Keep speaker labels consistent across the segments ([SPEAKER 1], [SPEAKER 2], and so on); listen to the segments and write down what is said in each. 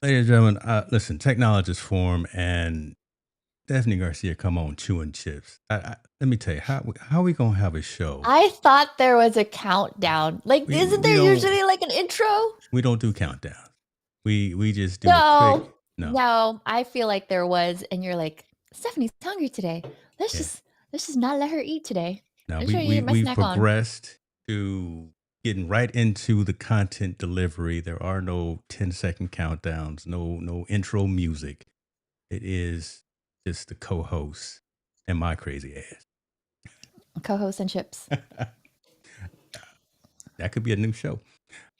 [SPEAKER 1] Ladies and gentlemen, listen, technologists form and Stephanie Garcia come on chewing chips. Let me tell you, how we gonna have a show?
[SPEAKER 2] I thought there was a countdown. Like, isn't
[SPEAKER 1] We
[SPEAKER 2] there
[SPEAKER 1] don't
[SPEAKER 2] usually like an intro?
[SPEAKER 1] do countdowns. We just do a quick
[SPEAKER 2] No,
[SPEAKER 1] no.
[SPEAKER 2] no. I feel like there was, and you're like, Stephanie's hungry today. Let's
[SPEAKER 1] Yeah.
[SPEAKER 2] just let's just not let her eat today.
[SPEAKER 1] Now
[SPEAKER 2] Make sure you eat my
[SPEAKER 1] we've
[SPEAKER 2] snack on.
[SPEAKER 1] progressed to getting right into the content delivery. There are no 10-second countdowns, no intro music. It is just the co-host and my crazy ass.
[SPEAKER 2] Co-host and chips.
[SPEAKER 1] That could be a new show.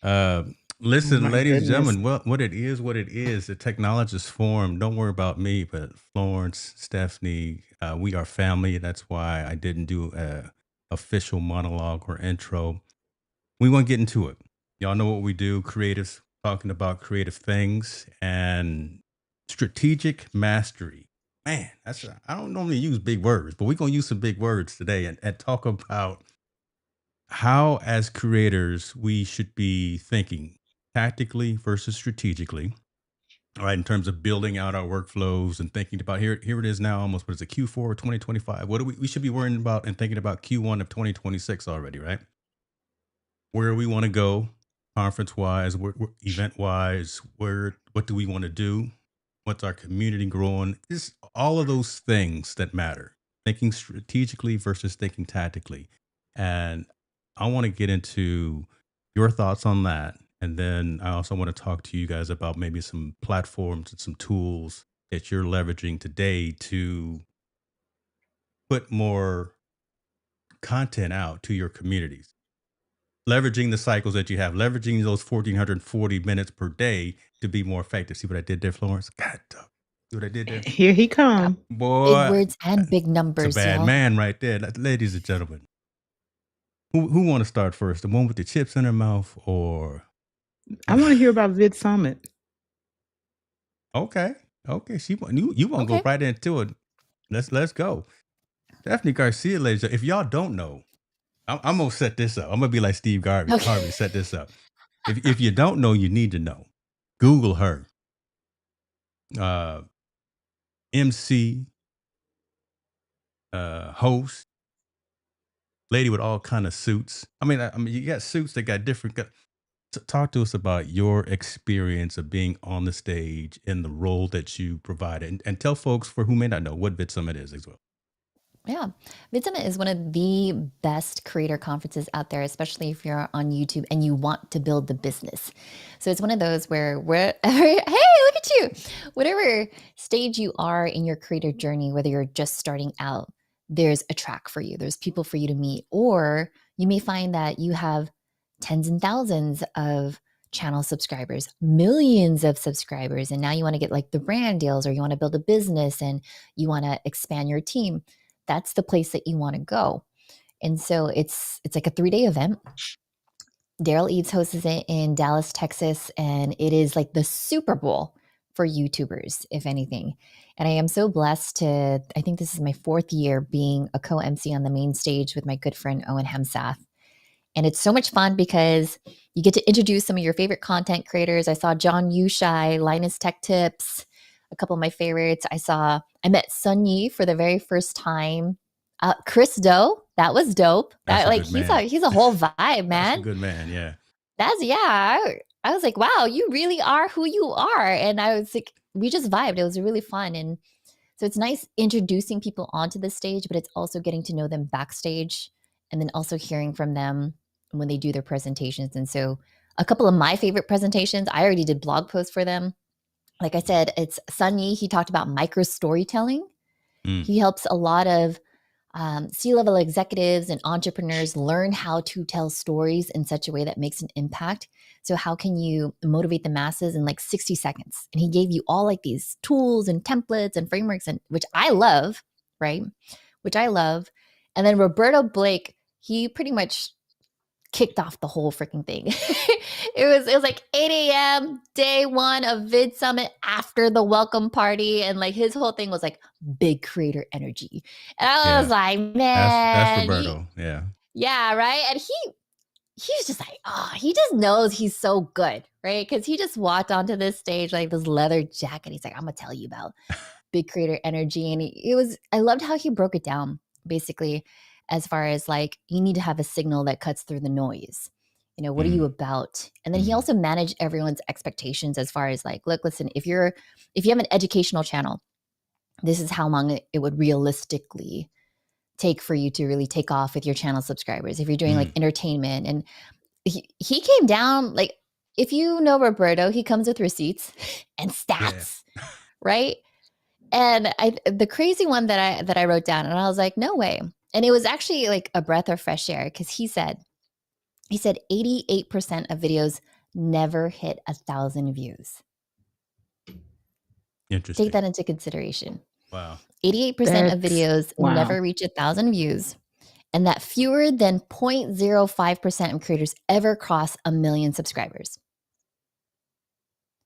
[SPEAKER 3] Oh
[SPEAKER 1] Listen,
[SPEAKER 3] my
[SPEAKER 1] ladies and
[SPEAKER 3] goodness.
[SPEAKER 1] gentlemen, what it is, what it is. The technologist forum. Don't worry about me, but Florence, Stephanie, we are family. That's why I didn't do a official monologue or intro. We want to get into it. Y'all know what we do. Creatives talking about creative things and strategic mastery. Man, I don't normally use big words, but we're gonna use some big words today and talk about how, as creators, we should be thinking tactically versus strategically, right? In terms of building out our workflows and thinking about here it is now, almost what is it, Q4 2025? What do we should be worrying about and thinking about Q1 of 2026 already, right? Where we want to go, conference wise, event wise, what do we want to do? What's our community growing? Just all of those things that matter. Thinking strategically versus thinking tactically. And I want to get into your thoughts on that. And then I also want to talk to you guys about maybe some platforms and some tools that you're leveraging today to put more content out to your communities. Leveraging the cycles that you have, leveraging those 1,440 minutes per day to be more effective. See what I did there, Florence? God, see what I did there?
[SPEAKER 3] Here he
[SPEAKER 2] Yeah.
[SPEAKER 3] come.
[SPEAKER 2] Big
[SPEAKER 1] Boy,
[SPEAKER 2] words and big
[SPEAKER 1] it's a
[SPEAKER 2] numbers,
[SPEAKER 1] bad
[SPEAKER 2] y'all.
[SPEAKER 1] man right there. Ladies and gentlemen, who want to start first? The one with the chips in her mouth, or
[SPEAKER 3] I want to hear about Vid Summit.
[SPEAKER 1] okay, you want to go
[SPEAKER 2] Okay.
[SPEAKER 1] right into it? Let's go. Stephanie Garcia, ladies. If y'all don't know, I'm gonna set this up. I'm gonna be like Steve Harvey.
[SPEAKER 2] Okay.
[SPEAKER 1] Harvey, set this up. If you don't know, you need to know. Google her. MC, host, lady with all kind of suits. I mean, you got suits that got different. Talk to us about your experience of being on the stage in the role that you provided, and tell folks for who may not know what VidSummit is as well.
[SPEAKER 2] Yeah. VidSummit is one of the best creator conferences out there, especially if you're on YouTube and you want to build the business. So it's one of those where hey, look at you. Whatever stage you are in your creator journey, whether you're just starting out, there's a track for you. There's people for you to meet, or you may find that you have tens and thousands of channel subscribers, millions of subscribers, and now you want to get like the brand deals, or you want to build a business and you want to expand your team. That's the place that you want to go. And so it's like a 3-day event. Daryl Eves hosts it in Dallas, Texas, and it is like the Super Bowl for YouTubers, if anything. And I am so blessed to, I think this is my 4th year being a co-MC on the main stage with my good friend Owen Hemsath. And it's so much fun because you get to introduce some of your favorite content creators. I saw John Yushai, Linus Tech Tips, a couple of my favorites. I met Sun Yi for the very first time. Chris Do, that was dope.
[SPEAKER 1] That's
[SPEAKER 2] That
[SPEAKER 1] a
[SPEAKER 2] like
[SPEAKER 1] good man.
[SPEAKER 2] he's a whole vibe,
[SPEAKER 1] That's a
[SPEAKER 2] man.
[SPEAKER 1] good man. Yeah.
[SPEAKER 2] That's yeah. I was like, wow, you really are who you are. And I was like, we just vibed. It was really fun. And so it's nice introducing people onto the stage, but it's also getting to know them backstage and then also hearing from them when they do their presentations. And so a couple of my favorite presentations, I already did blog posts for them. Like I said, it's Sun Yi. He talked about micro storytelling.
[SPEAKER 1] Mm.
[SPEAKER 2] He helps a lot of C-level executives and entrepreneurs learn how to tell stories in such a way that makes an impact. So how can you motivate the masses in like 60 seconds? And he gave you all like these tools and templates and frameworks, and which I love, right? Which I love. And then Roberto Blake, he pretty much kicked off the whole freaking thing. it was like 8 a.m. day one of Vid Summit after the welcome party, and like his whole thing was like big creator energy. And I was
[SPEAKER 1] Yeah.
[SPEAKER 2] like,
[SPEAKER 1] That's
[SPEAKER 2] man,
[SPEAKER 1] Roberto. Yeah.
[SPEAKER 2] yeah, right. And he was just like, oh, he just knows he's so good, right? Because he just walked onto this stage like this leather jacket. He's like, I'm gonna tell you about big creator energy. And I loved how he broke it down basically as far as like, you need to have a signal that cuts through the noise. You know, what are you about? And then he also managed everyone's expectations as far as like, look, listen, if you have an educational channel, this is how long it would realistically take for you to really take off with your channel subscribers. If you're doing like entertainment, and he came down like, if you know Roberto, he comes with receipts and stats, right? And the crazy one that I wrote down, and I was like, no way. And it was actually like a breath of fresh air, because he said 88% of videos never hit 1,000 views.
[SPEAKER 1] Interesting.
[SPEAKER 2] Take that into consideration.
[SPEAKER 1] Wow.
[SPEAKER 2] 88% of videos never reach 1,000 views, and that fewer than 0.05% of creators ever cross 1 million subscribers.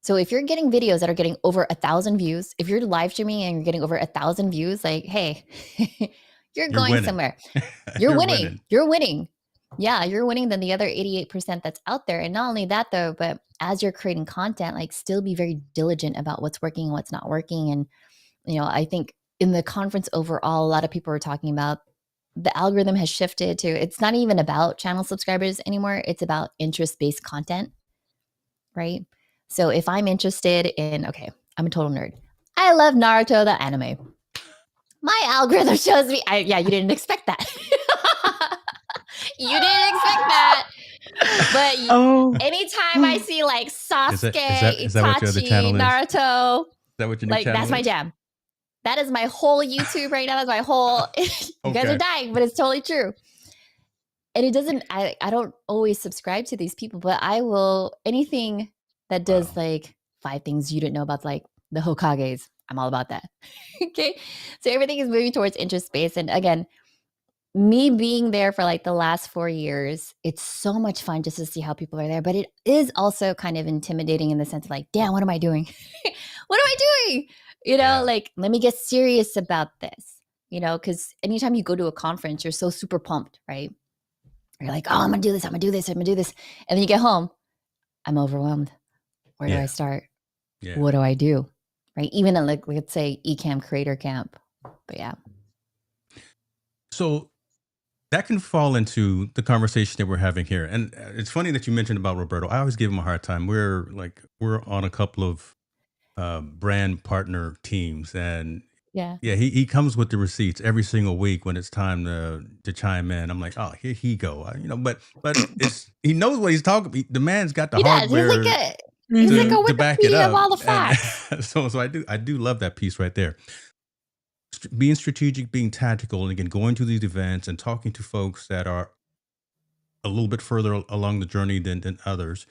[SPEAKER 2] So if you're getting videos that are getting over 1,000 views, if you're live streaming and you're getting over 1,000 views, like, hey, you're going
[SPEAKER 1] winning.
[SPEAKER 2] somewhere. You're winning. You're winning. Yeah, you're winning than the other 88% that's out there. And not only that though, but as you're creating content, like, still be very diligent about what's working and what's not working. And, you know, I think in the conference overall, a lot of people were talking about the algorithm has shifted to, it's not even about channel subscribers anymore. It's about interest-based content, right? So if I'm interested in, okay, I'm a total nerd. I love Naruto, the anime. My algorithm shows me, you didn't expect that. You didn't expect that. But anytime I see like Sasuke, Itachi, Naruto, that's my jam. That is my whole YouTube right now. That's my whole, you guys are dying, but it's totally true. And it doesn't, I don't always subscribe to these people, but I will, anything that does like 5 things you didn't know about, like the Hokages, I'm all about that. Okay. So everything is moving towards interest based. And again, me being there for like the last 4 years, it's so much fun just to see how people are there. But it is also kind of intimidating in the sense of like, damn, what am I doing? What am I doing? You know, like, let me get serious about this, you know, because anytime you go to a conference, you're so super pumped, right? You're like, oh, I'm going to do this. I'm going to do this. I'm going to do this. And then you get home, I'm overwhelmed. Where do I start? What do I do? Right? Even at like, let's say Ecamm Creator Camp. But yeah.
[SPEAKER 1] So that can fall into the conversation that we're having here. And it's funny that you mentioned about Roberto. I always give him a hard time. We're on a couple of brand partner teams, and he comes with the receipts every single week when it's time to chime in. I'm like, oh, here he go. You know, but it's, he knows what he's talking about. The man's got the hardware.
[SPEAKER 2] He's like a
[SPEAKER 1] to back it
[SPEAKER 2] Wikipedia
[SPEAKER 1] up.
[SPEAKER 2] of all the facts.
[SPEAKER 1] So I do love that piece right there. Being strategic, being tactical, and again, going to these events and talking to folks that are a little bit further along the journey than others,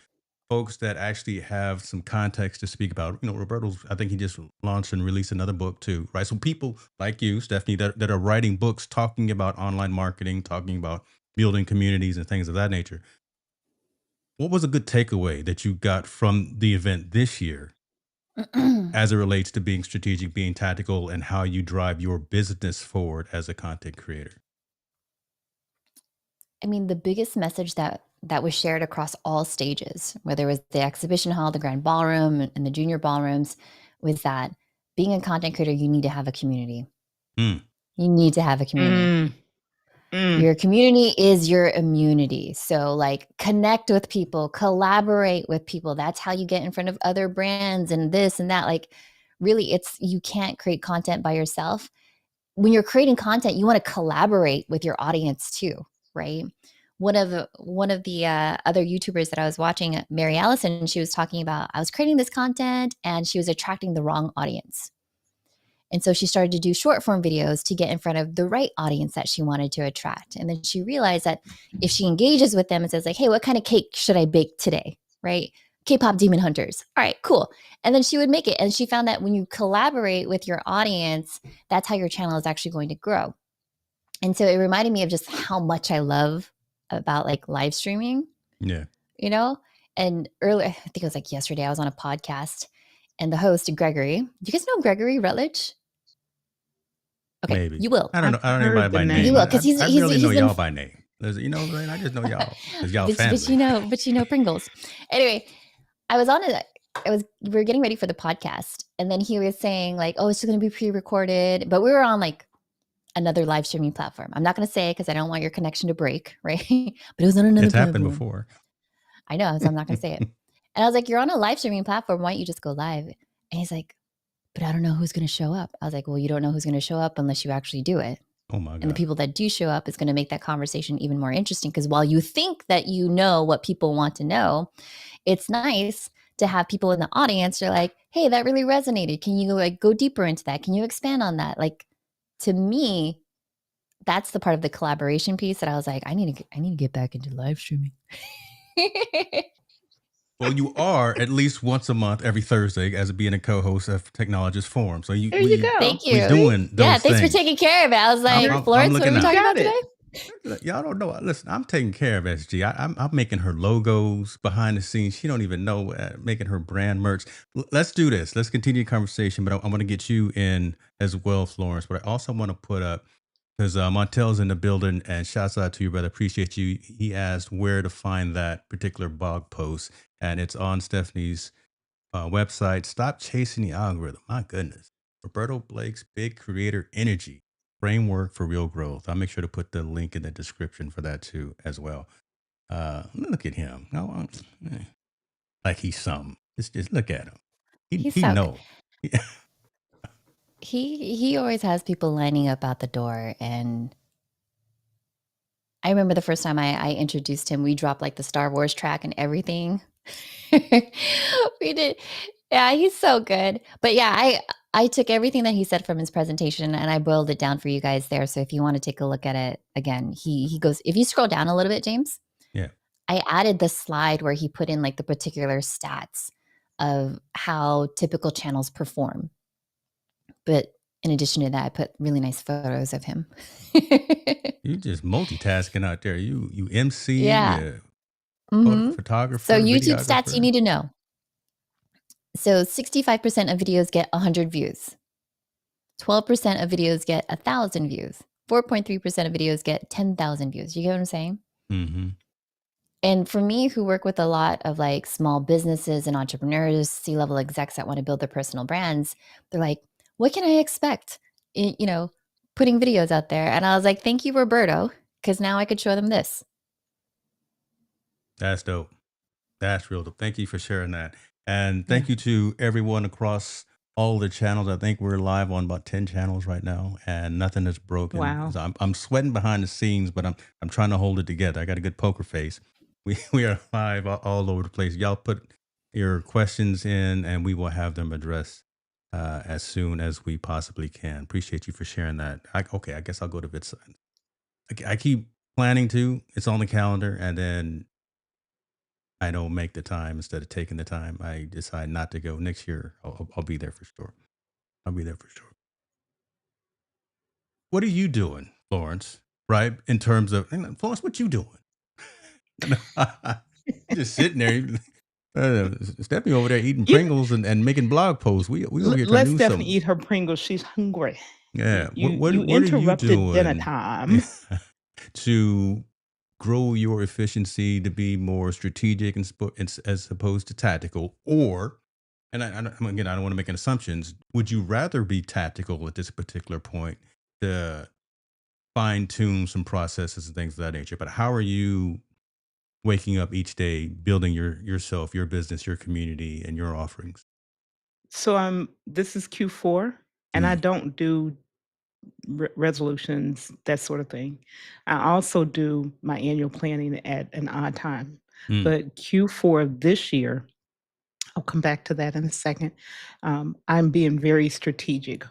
[SPEAKER 1] folks that actually have some context to speak about. You know, Roberto's, I think he just launched and released another book too, right? So people like you, Stephanie, that are writing books, talking about online marketing, talking about building communities and things of that nature. What was a good takeaway that you got from the event this year as it relates to being strategic, being tactical, and how you drive your business forward as a content creator?
[SPEAKER 2] I mean, the biggest message that was shared across all stages, whether it was the exhibition hall, the grand ballroom, and the junior ballrooms, was that being a content creator, you need to have a community. You need to have a community. Your community is your immunity. So like, connect with people, collaborate with people. That's how you get in front of other brands and this and that. Like, really, you can't create content by yourself. When you're creating content, you want to collaborate with your audience too, right? One of the other YouTubers that I was watching, Mary Allison, she was talking about, I was creating this content and she was attracting the wrong audience. And so she started to do short form videos to get in front of the right audience that she wanted to attract. And then she realized that if she engages with them and says like, hey, what kind of cake should I bake today? Right? K-pop Demon Hunters. All right, cool. And then she would make it. And she found that when you collaborate with your audience, that's how your channel is actually going to grow. And so it reminded me of just how much I love about like live streaming.
[SPEAKER 1] Yeah.
[SPEAKER 2] You know? And earlier, I think it was like yesterday, I was on a podcast. And the host, Gregory. Do you guys know Gregory Rutledge? Okay,
[SPEAKER 1] Maybe.
[SPEAKER 2] you will.
[SPEAKER 1] I don't know anybody by name.
[SPEAKER 2] You will, because he's
[SPEAKER 1] really know
[SPEAKER 2] been,
[SPEAKER 1] y'all by name. Listen, you know what I'm saying? I just know y'all because y'all
[SPEAKER 2] but
[SPEAKER 1] family.
[SPEAKER 2] but you know Pringles. Anyway, I was on it. We were getting ready for the podcast, and then he was saying like, "Oh, it's just going to be pre-recorded," but we were on like another live streaming platform. I'm not going to say it because I don't want your connection to break, right? But it was on another
[SPEAKER 1] It's happened
[SPEAKER 2] platform.
[SPEAKER 1] before.
[SPEAKER 2] I know, so I'm not going to say it. And I was like, "You're on a live streaming platform. Why don't you just go live?" And he's like, "But I don't know who's going to show up." I was like, "Well, you don't know who's going to show up unless you actually do it."
[SPEAKER 1] Oh my
[SPEAKER 2] And the
[SPEAKER 1] God.
[SPEAKER 2] people that do show up is going to make that conversation even more interesting because while you think that you know what people want to know, it's nice to have people in the audience. You're like, hey, that really resonated. Can you like go deeper into that? Can you expand on that? Like, to me, that's the part of the collaboration piece that I was like, I need to get back into live streaming.
[SPEAKER 1] Well, you are at least once a month, every Thursday, as being a co-host of Technologist Forum. So
[SPEAKER 3] There you go.
[SPEAKER 2] Thank
[SPEAKER 1] we
[SPEAKER 2] you.
[SPEAKER 3] See?
[SPEAKER 1] doing
[SPEAKER 2] Yeah,
[SPEAKER 1] those
[SPEAKER 2] thanks for
[SPEAKER 1] things.
[SPEAKER 2] taking care of it. I was like,
[SPEAKER 1] I'm
[SPEAKER 2] Florence, what are
[SPEAKER 1] looking
[SPEAKER 2] we
[SPEAKER 1] out.
[SPEAKER 2] talking
[SPEAKER 3] You
[SPEAKER 2] about
[SPEAKER 3] got
[SPEAKER 2] today?
[SPEAKER 3] it.
[SPEAKER 1] Y'all don't know. Listen, I'm taking care of SG. I'm making her logos behind the scenes. She don't even know, making her brand merch. Let's do this. Let's continue the conversation. But I want to get you in as well, Florence. But I also want to put up, because Montel's in the building, and shouts out to you, brother. Appreciate you. He asked where to find that particular blog post, and it's on Stephanie's website. Stop chasing the algorithm. My goodness. Roberto Blake's Big Creator Energy Framework for Real Growth. I'll make sure to put the link in the description for that too, as well. Look at him. No, like he's something. Just look at him.
[SPEAKER 2] He's
[SPEAKER 1] He
[SPEAKER 2] so
[SPEAKER 1] know.
[SPEAKER 2] he always has people lining up at the door. And I remember the first time I introduced him, we dropped like the Star Wars track and everything. We did. Yeah, he's so good. But yeah, I took everything that he said from his presentation and I boiled it down for you guys there. So if you want to take a look at it again, he goes, if you scroll down a little bit, James,
[SPEAKER 1] Yeah.
[SPEAKER 2] I added the slide where he put in like the particular stats of how typical channels perform. But in addition to that, I put really nice photos of him.
[SPEAKER 1] You just multitasking out there. You MC,
[SPEAKER 2] Yeah.
[SPEAKER 1] photographer,
[SPEAKER 2] So YouTube stats you
[SPEAKER 1] videographer.
[SPEAKER 2] need to know. So 65% of videos get 100 views. 12% of videos get 1,000 views. 4.3% of videos get 10,000 views. You get what I'm saying?
[SPEAKER 1] Mm-hmm.
[SPEAKER 2] And for me, who work with a lot of like small businesses and entrepreneurs, C-level execs that want to build their personal brands, they're like, what can I expect? Putting videos out there. And I was like, thank you, Roberto, because now I could show them this.
[SPEAKER 1] That's dope. That's real dope. Thank you for sharing that. And thank you to everyone across all the channels. I think we're live on about 10 channels right now, and nothing is broken.
[SPEAKER 3] Wow.
[SPEAKER 1] So I'm sweating behind the scenes, but I'm trying to hold it together. I got a good poker face. We are live all over the place. Y'all put your questions in, and we will have them addressed as soon as we possibly can. Appreciate you for sharing that. I guess I'll go to VidSign. I keep planning to. It's on the calendar, and then I don't make the time. Instead of taking the time, I decide not to go. Next year, I'll be there for sure. I'll be there for sure. What are you doing, Florence? Right? In terms of, Florence, what you doing? Just sitting there. Stephanie over there eating
[SPEAKER 3] You-
[SPEAKER 1] Pringles and making blog posts. We over here trying
[SPEAKER 3] Let
[SPEAKER 1] to do
[SPEAKER 3] Stephanie
[SPEAKER 1] something.
[SPEAKER 3] eat her Pringles. She's hungry.
[SPEAKER 1] Yeah.
[SPEAKER 3] You
[SPEAKER 1] What are you
[SPEAKER 3] interrupted dinner
[SPEAKER 1] doing
[SPEAKER 3] time.
[SPEAKER 1] to grow your efficiency to be more strategic as opposed to tactical? Or, and again, I don't want to make any assumptions. Would you rather be tactical at this particular point to fine tune some processes and things of that nature? But how are you waking up each day, building yourself, your business, your community, and your offerings?
[SPEAKER 3] So this is Q4, and I
[SPEAKER 1] Mm.
[SPEAKER 3] don't do resolutions, that sort of thing. I also do my annual planning at an odd time.
[SPEAKER 1] Mm.
[SPEAKER 3] But Q4 of this year, I'll come back to that in a second. I'm being very strategic.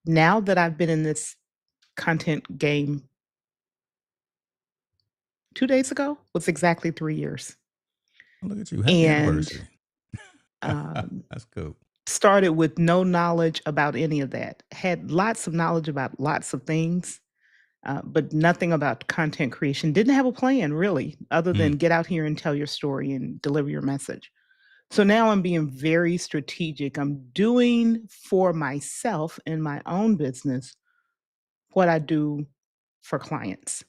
[SPEAKER 3] Now that I've been in this content game 2 days ago was exactly 3 years.
[SPEAKER 1] Look at you. Happy
[SPEAKER 3] And
[SPEAKER 1] anniversary.
[SPEAKER 3] um,
[SPEAKER 1] That's cool.
[SPEAKER 3] started with no knowledge about any of that. Had lots of knowledge about lots of things, but nothing about content creation. Didn't have a plan really, other than get out here and tell your story and deliver your message. So now I'm being very strategic. I'm doing for myself in my own business what I do for clients.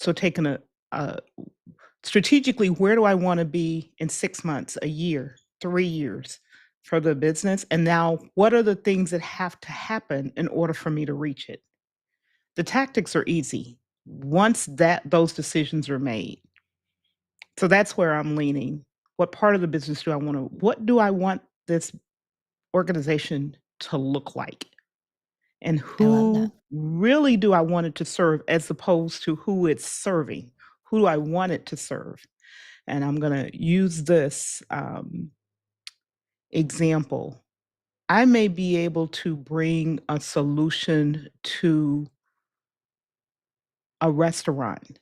[SPEAKER 3] So taking a strategically, where do I want to be in 6 months, a year, 3 years for the business? And now, what are the things that have to happen in order for me to reach it? The tactics are easy once that those decisions are made. So that's where I'm leaning. What part of the business do I want to? What do I want this organization to look like? And
[SPEAKER 2] I love that.
[SPEAKER 3] who really do I want it to serve as opposed to who it's serving? Who do I want it to serve? And I'm going to use this example. I may be able to bring a solution to a restaurant.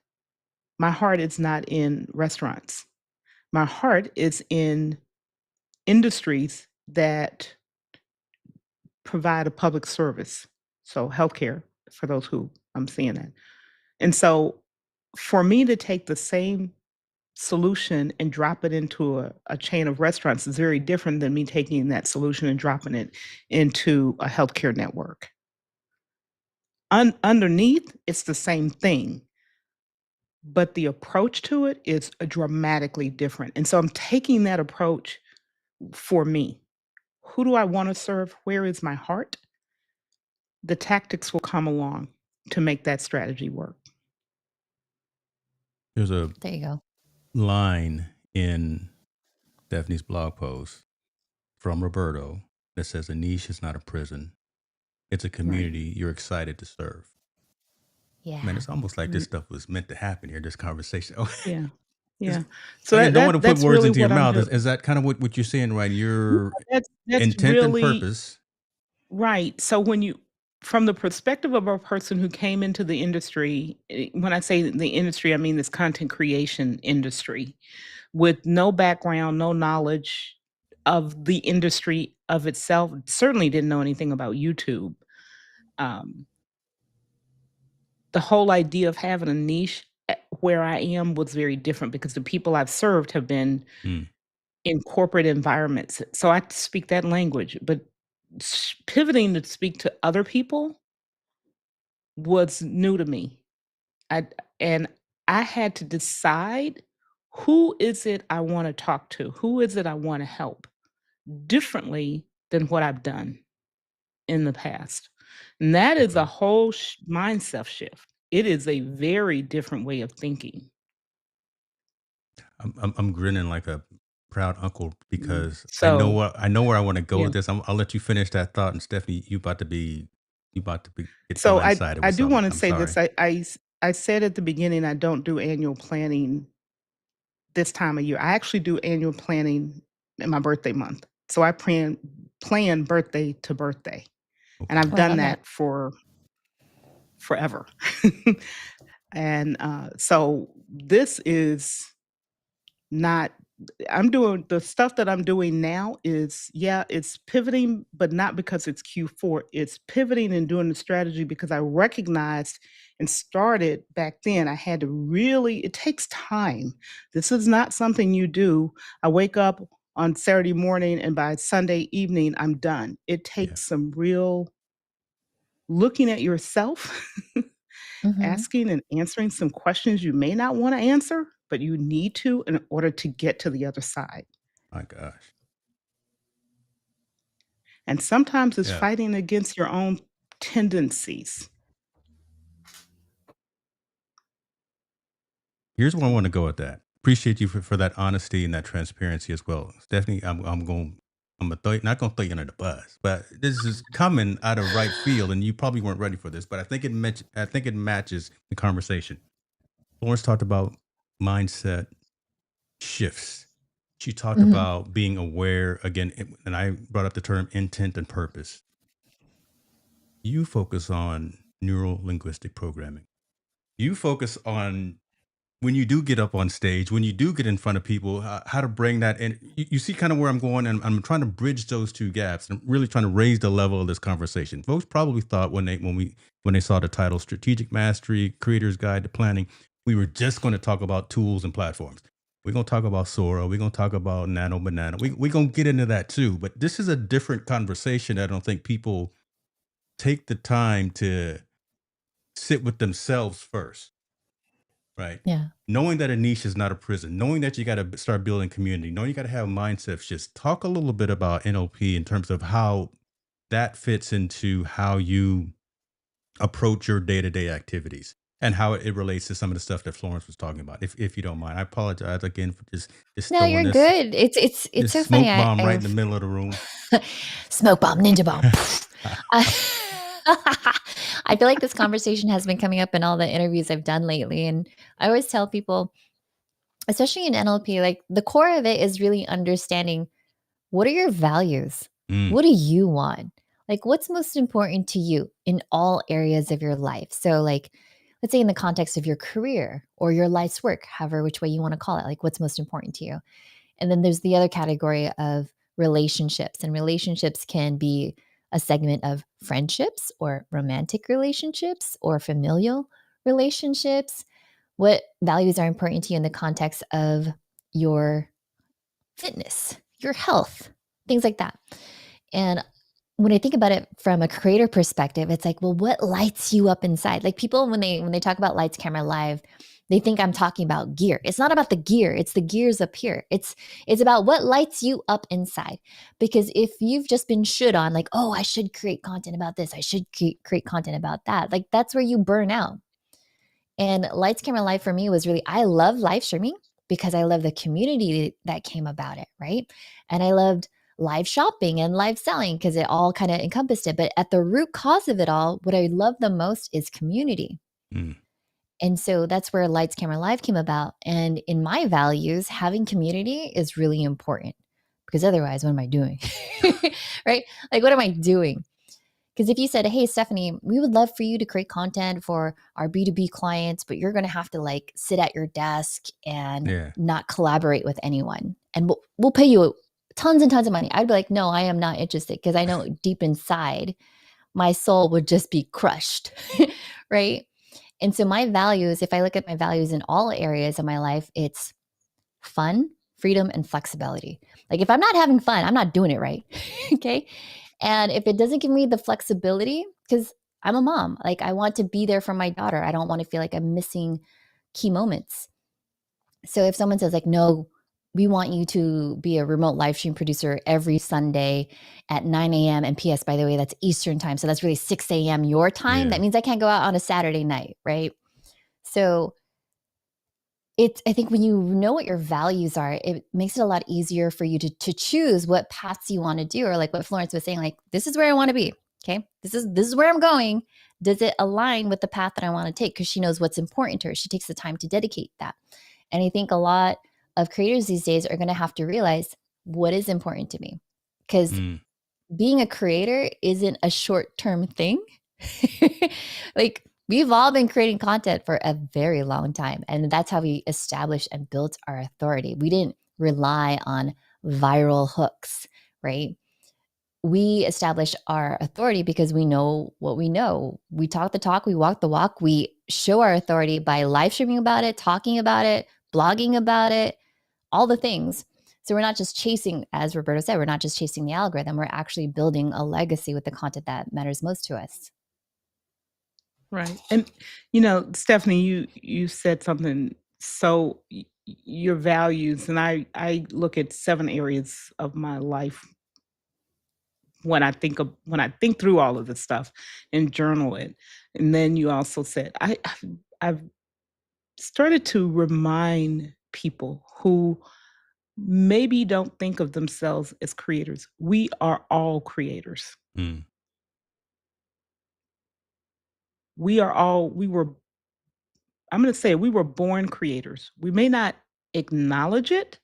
[SPEAKER 3] My heart is not in restaurants. My heart is in industries that provide a public service. So healthcare for those who I'm seeing that. And so for me to take the same solution and drop it into a chain of restaurants is very different than me taking that solution and dropping it into a healthcare network. Underneath, it's the same thing, but the approach to it is dramatically different. And so I'm taking that approach for me. Who do I want to serve? Where is my heart? The tactics will come along to make that strategy work.
[SPEAKER 1] There's a
[SPEAKER 2] There you go.
[SPEAKER 1] line in Stephanie's blog post from Roberto that says, "A niche is not a prison. It's a
[SPEAKER 3] Right.
[SPEAKER 1] community you're excited to serve." Man,
[SPEAKER 2] Yeah.
[SPEAKER 1] it's almost like this
[SPEAKER 3] Mm,
[SPEAKER 1] stuff was meant to happen here, this conversation. Oh,
[SPEAKER 3] Yeah.
[SPEAKER 1] it's,
[SPEAKER 3] Yeah. So
[SPEAKER 1] again, don't want to put
[SPEAKER 3] that's
[SPEAKER 1] words
[SPEAKER 3] really
[SPEAKER 1] into your
[SPEAKER 3] what I'm
[SPEAKER 1] mouth.
[SPEAKER 3] doing.
[SPEAKER 1] Is that kind of what you're saying, right?
[SPEAKER 3] Yeah,
[SPEAKER 1] Your
[SPEAKER 3] that's
[SPEAKER 1] intent and
[SPEAKER 3] really
[SPEAKER 1] purpose.
[SPEAKER 3] right. So when you from the perspective of a person who came into the industry, when I say the industry, I mean this content creation industry with no background, no knowledge of the industry of itself, certainly didn't know anything about YouTube. Um, the whole idea of having a niche where I am was very different because the people I've served have been
[SPEAKER 1] Mm,
[SPEAKER 3] in corporate environments. So I speak that language, but pivoting to speak to other people was new to me. I and I had to decide who is it I want to talk to? Who is it I want to help differently than what I've done in the past. And that is a
[SPEAKER 1] okay.
[SPEAKER 3] whole mindset shift. It is a very different way of thinking.
[SPEAKER 1] I'm grinning like a proud uncle
[SPEAKER 3] Mm.
[SPEAKER 1] because
[SPEAKER 3] So,
[SPEAKER 1] I know where I want to go
[SPEAKER 3] yeah.
[SPEAKER 1] with this. I'll let you finish that thought. And Stephanie, you about to be get
[SPEAKER 3] So
[SPEAKER 1] blindsided
[SPEAKER 3] I
[SPEAKER 1] with
[SPEAKER 3] do
[SPEAKER 1] something.
[SPEAKER 3] want to
[SPEAKER 1] I'm
[SPEAKER 3] say this.
[SPEAKER 1] sorry.
[SPEAKER 3] I said at the beginning I don't do annual planning this time of year. I actually do annual planning in my birthday month. So I plan birthday to birthday. And
[SPEAKER 1] Okay.
[SPEAKER 3] I've
[SPEAKER 2] Oh, I
[SPEAKER 3] done
[SPEAKER 2] love that.
[SPEAKER 3] that for forever. And so this is not I'm doing the stuff that I'm doing now is, yeah, it's pivoting, but not because it's Q4. It's pivoting and doing the strategy because I recognized and started back then. I had to really, it takes time. This is not something you do. I wake up on Saturday morning and by Sunday evening, I'm done. It
[SPEAKER 1] Yeah.
[SPEAKER 3] takes some real looking at yourself,
[SPEAKER 2] Mhm.
[SPEAKER 3] asking and answering some questions you may not want to answer, but you need to in order to get to the other side.
[SPEAKER 1] My gosh.
[SPEAKER 3] And sometimes it's
[SPEAKER 1] Yeah.
[SPEAKER 3] fighting against your own tendencies.
[SPEAKER 1] Here's where I want to go with that. Appreciate you for that honesty and that transparency as well. Stephanie, not gonna throw you under the bus, but this is coming out of right field, and you probably weren't ready for this, but I think it matches the conversation. Lawrence talked about mindset shifts. She talked
[SPEAKER 2] Mhm.
[SPEAKER 1] about being aware again, and I brought up the term intent and purpose. You focus on neuro linguistic programming. You focus on when you do get up on stage, when you do get in front of people, how to bring that in. You see kind of where I'm going, and I'm trying to bridge those two gaps. I'm really trying to raise the level of this conversation. Folks probably thought when they saw the title "Strategic Mastery: Creator's Guide to Planning," we were just going to talk about tools and platforms. We're going to talk about Sora. We're going to talk about Nano Banana. We're going to get into that too. But this is a different conversation. I don't think people take the time to sit with themselves first, right?
[SPEAKER 2] Yeah.
[SPEAKER 1] Knowing that a niche is not a prison, knowing that you got to start building community, knowing you got to have mindsets. Just talk a little bit about NLP in terms of how that fits into how you approach your day-to-day activities and how it relates to some of the stuff that Florence was talking about. If you don't mind, I apologize again for just
[SPEAKER 2] No,
[SPEAKER 1] throwing
[SPEAKER 2] you're good. It's
[SPEAKER 1] this
[SPEAKER 2] so funny.
[SPEAKER 1] smoke bomb right in the
[SPEAKER 2] I've
[SPEAKER 1] middle of the room.
[SPEAKER 2] smoke bomb, ninja bomb. I I feel like this conversation has been coming up in all the interviews I've done lately, and I always tell people, especially in NLP, like the core of it is really understanding what are your values?
[SPEAKER 1] Mm,
[SPEAKER 2] What do you want? Like, what's most important to you in all areas of your life? So, like, let's say in the context of your career or your life's work, however, which way you want to call it, like, what's most important to you? And then there's the other category of relationships, and relationships can be a segment of friendships or romantic relationships or familial relationships. What values are important to you in the context of your fitness, your health, things like that. And when I think about it from a creator perspective, it's like, well, what lights you up inside? Like people when they talk about lights, camera, live, they think I'm talking about gear. It's not about the gear, it's the gears up here. It's about what lights you up inside. Because if you've just been should on like, oh, I should create content about this, I should create content about that, like that's where you burn out. And Lights Camera Live for me was really, I love live streaming because I love the community that came about it, right? And I loved live shopping and live selling because it all kind of encompassed it. But at the root cause of it all, what I love the most is community.
[SPEAKER 1] mm,
[SPEAKER 2] And so that's where Lights Camera Live came about. And in my values, having community is really important because otherwise, what am I doing? Right? Like, what am I doing? Because if you said, hey, Stephanie, we would love for you to create content for our B2B clients, but you're going to have to like sit at your desk and
[SPEAKER 1] yeah.
[SPEAKER 2] not collaborate with anyone. And we'll pay you tons and tons of money. I'd be like, no, I am not interested because I know deep inside my soul would just be crushed. Right. And so my values, if I look at my values in all areas of my life, it's fun, freedom, and flexibility. Like if I'm not having fun, I'm not doing it right. Okay. And if it doesn't give me the flexibility, because I'm a mom, like I want to be there for my daughter. I don't want to feel like I'm missing key moments. So if someone says, like, no, we want you to be a remote live stream producer every Sunday at 9 a.m. And PS, by the way, that's Eastern time. So that's really 6 a.m. your time.
[SPEAKER 1] Yeah.
[SPEAKER 2] That means I can't go out on a Saturday night, right? So I think when you know what your values are, it makes it a lot easier for you to choose what paths you want to do, or like what Florence was saying, like, this is where I want to be. Okay. This is where I'm going. Does it align with the path that I want to take? Because she knows what's important to her. She takes the time to dedicate that. And I think a lot of creators these days are going to have to realize what is important to me. Because
[SPEAKER 1] Mm,
[SPEAKER 2] being a creator isn't a short-term thing. Like we've all been creating content for a very long time, and that's how we established and built our authority. We didn't rely on viral hooks, right? We establish our authority because we know what we know. We talk the talk, we walk the walk. We show our authority by live streaming about it, talking about it, blogging about it, all the things. So we're not just chasing, as Roberto said, we're not just chasing the algorithm. We're actually building a legacy with the content that matters most to us.
[SPEAKER 3] Right. And Stephanie, you said something, so your values, and I look at 7 areas of my life when I think through all of this stuff and journal it. And then you also said I've started to remind people who maybe don't think of themselves as creators. We are all creators.
[SPEAKER 1] mm,
[SPEAKER 3] We were, I'm going to say, we were born creators. We may not acknowledge it,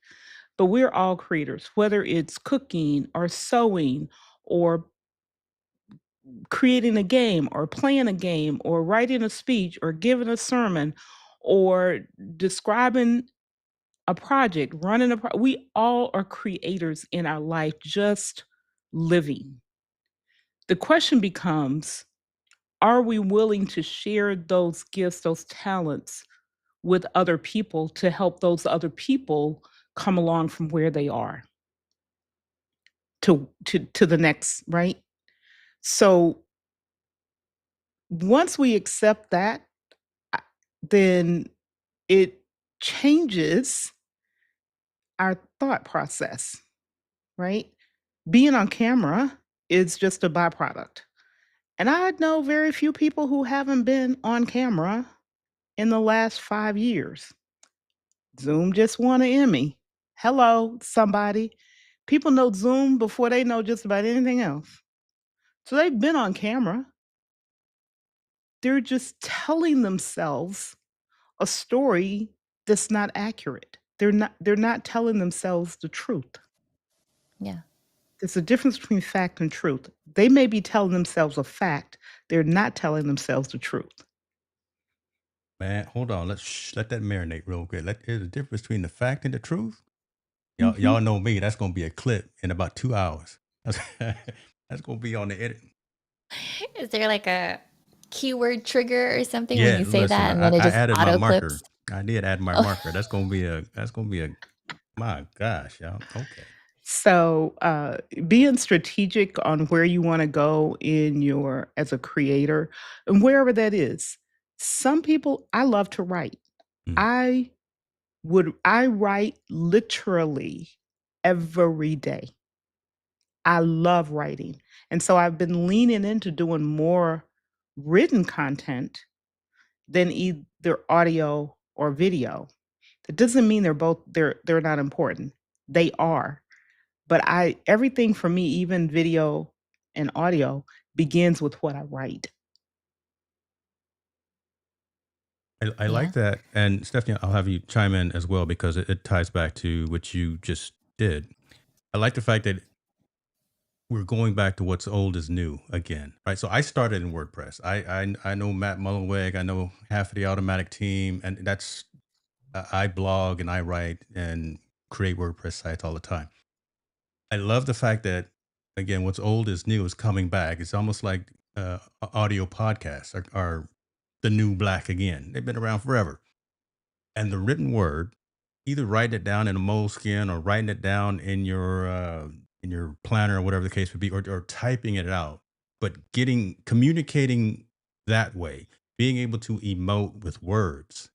[SPEAKER 3] but we're all creators, whether it's cooking or sewing or creating a game or playing a game or writing a speech or giving a sermon or describing a project, running we all are creators in our life, just living. The question becomes, are we willing to share those gifts, those talents with other people to help those other people come along from where they are to the next, right? So once we accept that, then it changes our thought process, right? Being on camera is just a byproduct. And I know very few people who haven't been on camera in the last 5 years. Zoom just won an Emmy. Hello, somebody. People know Zoom before they know just about anything else. So they've been on camera. They're just telling themselves a story that's not accurate. They're not telling themselves the truth.
[SPEAKER 2] Yeah.
[SPEAKER 3] There's a difference between fact and truth. They may be telling themselves a fact, they're not telling themselves the truth.
[SPEAKER 1] Man, hold on. Let that marinate real good. There's a difference between the fact and the truth. Y'all
[SPEAKER 3] Mhm.
[SPEAKER 1] know me. That's gonna be a clip in about 2 hours. That's, that's gonna be on the edit.
[SPEAKER 2] Is there like a keyword trigger or something when
[SPEAKER 1] Yeah,
[SPEAKER 2] you say
[SPEAKER 1] listen,
[SPEAKER 2] that and
[SPEAKER 1] I,
[SPEAKER 2] then it
[SPEAKER 1] I
[SPEAKER 2] just
[SPEAKER 1] added my
[SPEAKER 2] auto clips?
[SPEAKER 1] marker. I did add my
[SPEAKER 2] Oh,
[SPEAKER 1] marker. That's gonna be a my gosh, y'all. Okay.
[SPEAKER 3] So, being strategic on where you wanna go in your as a creator and wherever that is. Some people I love to write.
[SPEAKER 1] Mm.
[SPEAKER 3] I write literally every day. I love writing. And so I've been leaning into doing more written content than either audio or video. It doesn't mean they're not important. They are. But I everything for me, even video and audio, begins with what I write.
[SPEAKER 1] I like
[SPEAKER 2] yeah.
[SPEAKER 1] that. And Stephanie, I'll have you chime in as well because it ties back to what you just did. I like the fact that we're going back to what's old is new again, right? So I started in WordPress. I know Matt Mullenweg. I know half of the Automatic team, and that's I blog and I write and create WordPress sites all the time. I love the fact that again, what's old is new is coming back. It's almost like audio podcasts are the new black again. They've been around forever, and the written word, either writing it down in a moleskin or writing it down in your planner or whatever the case would be, or typing it out, but communicating that way, being able to emote with words.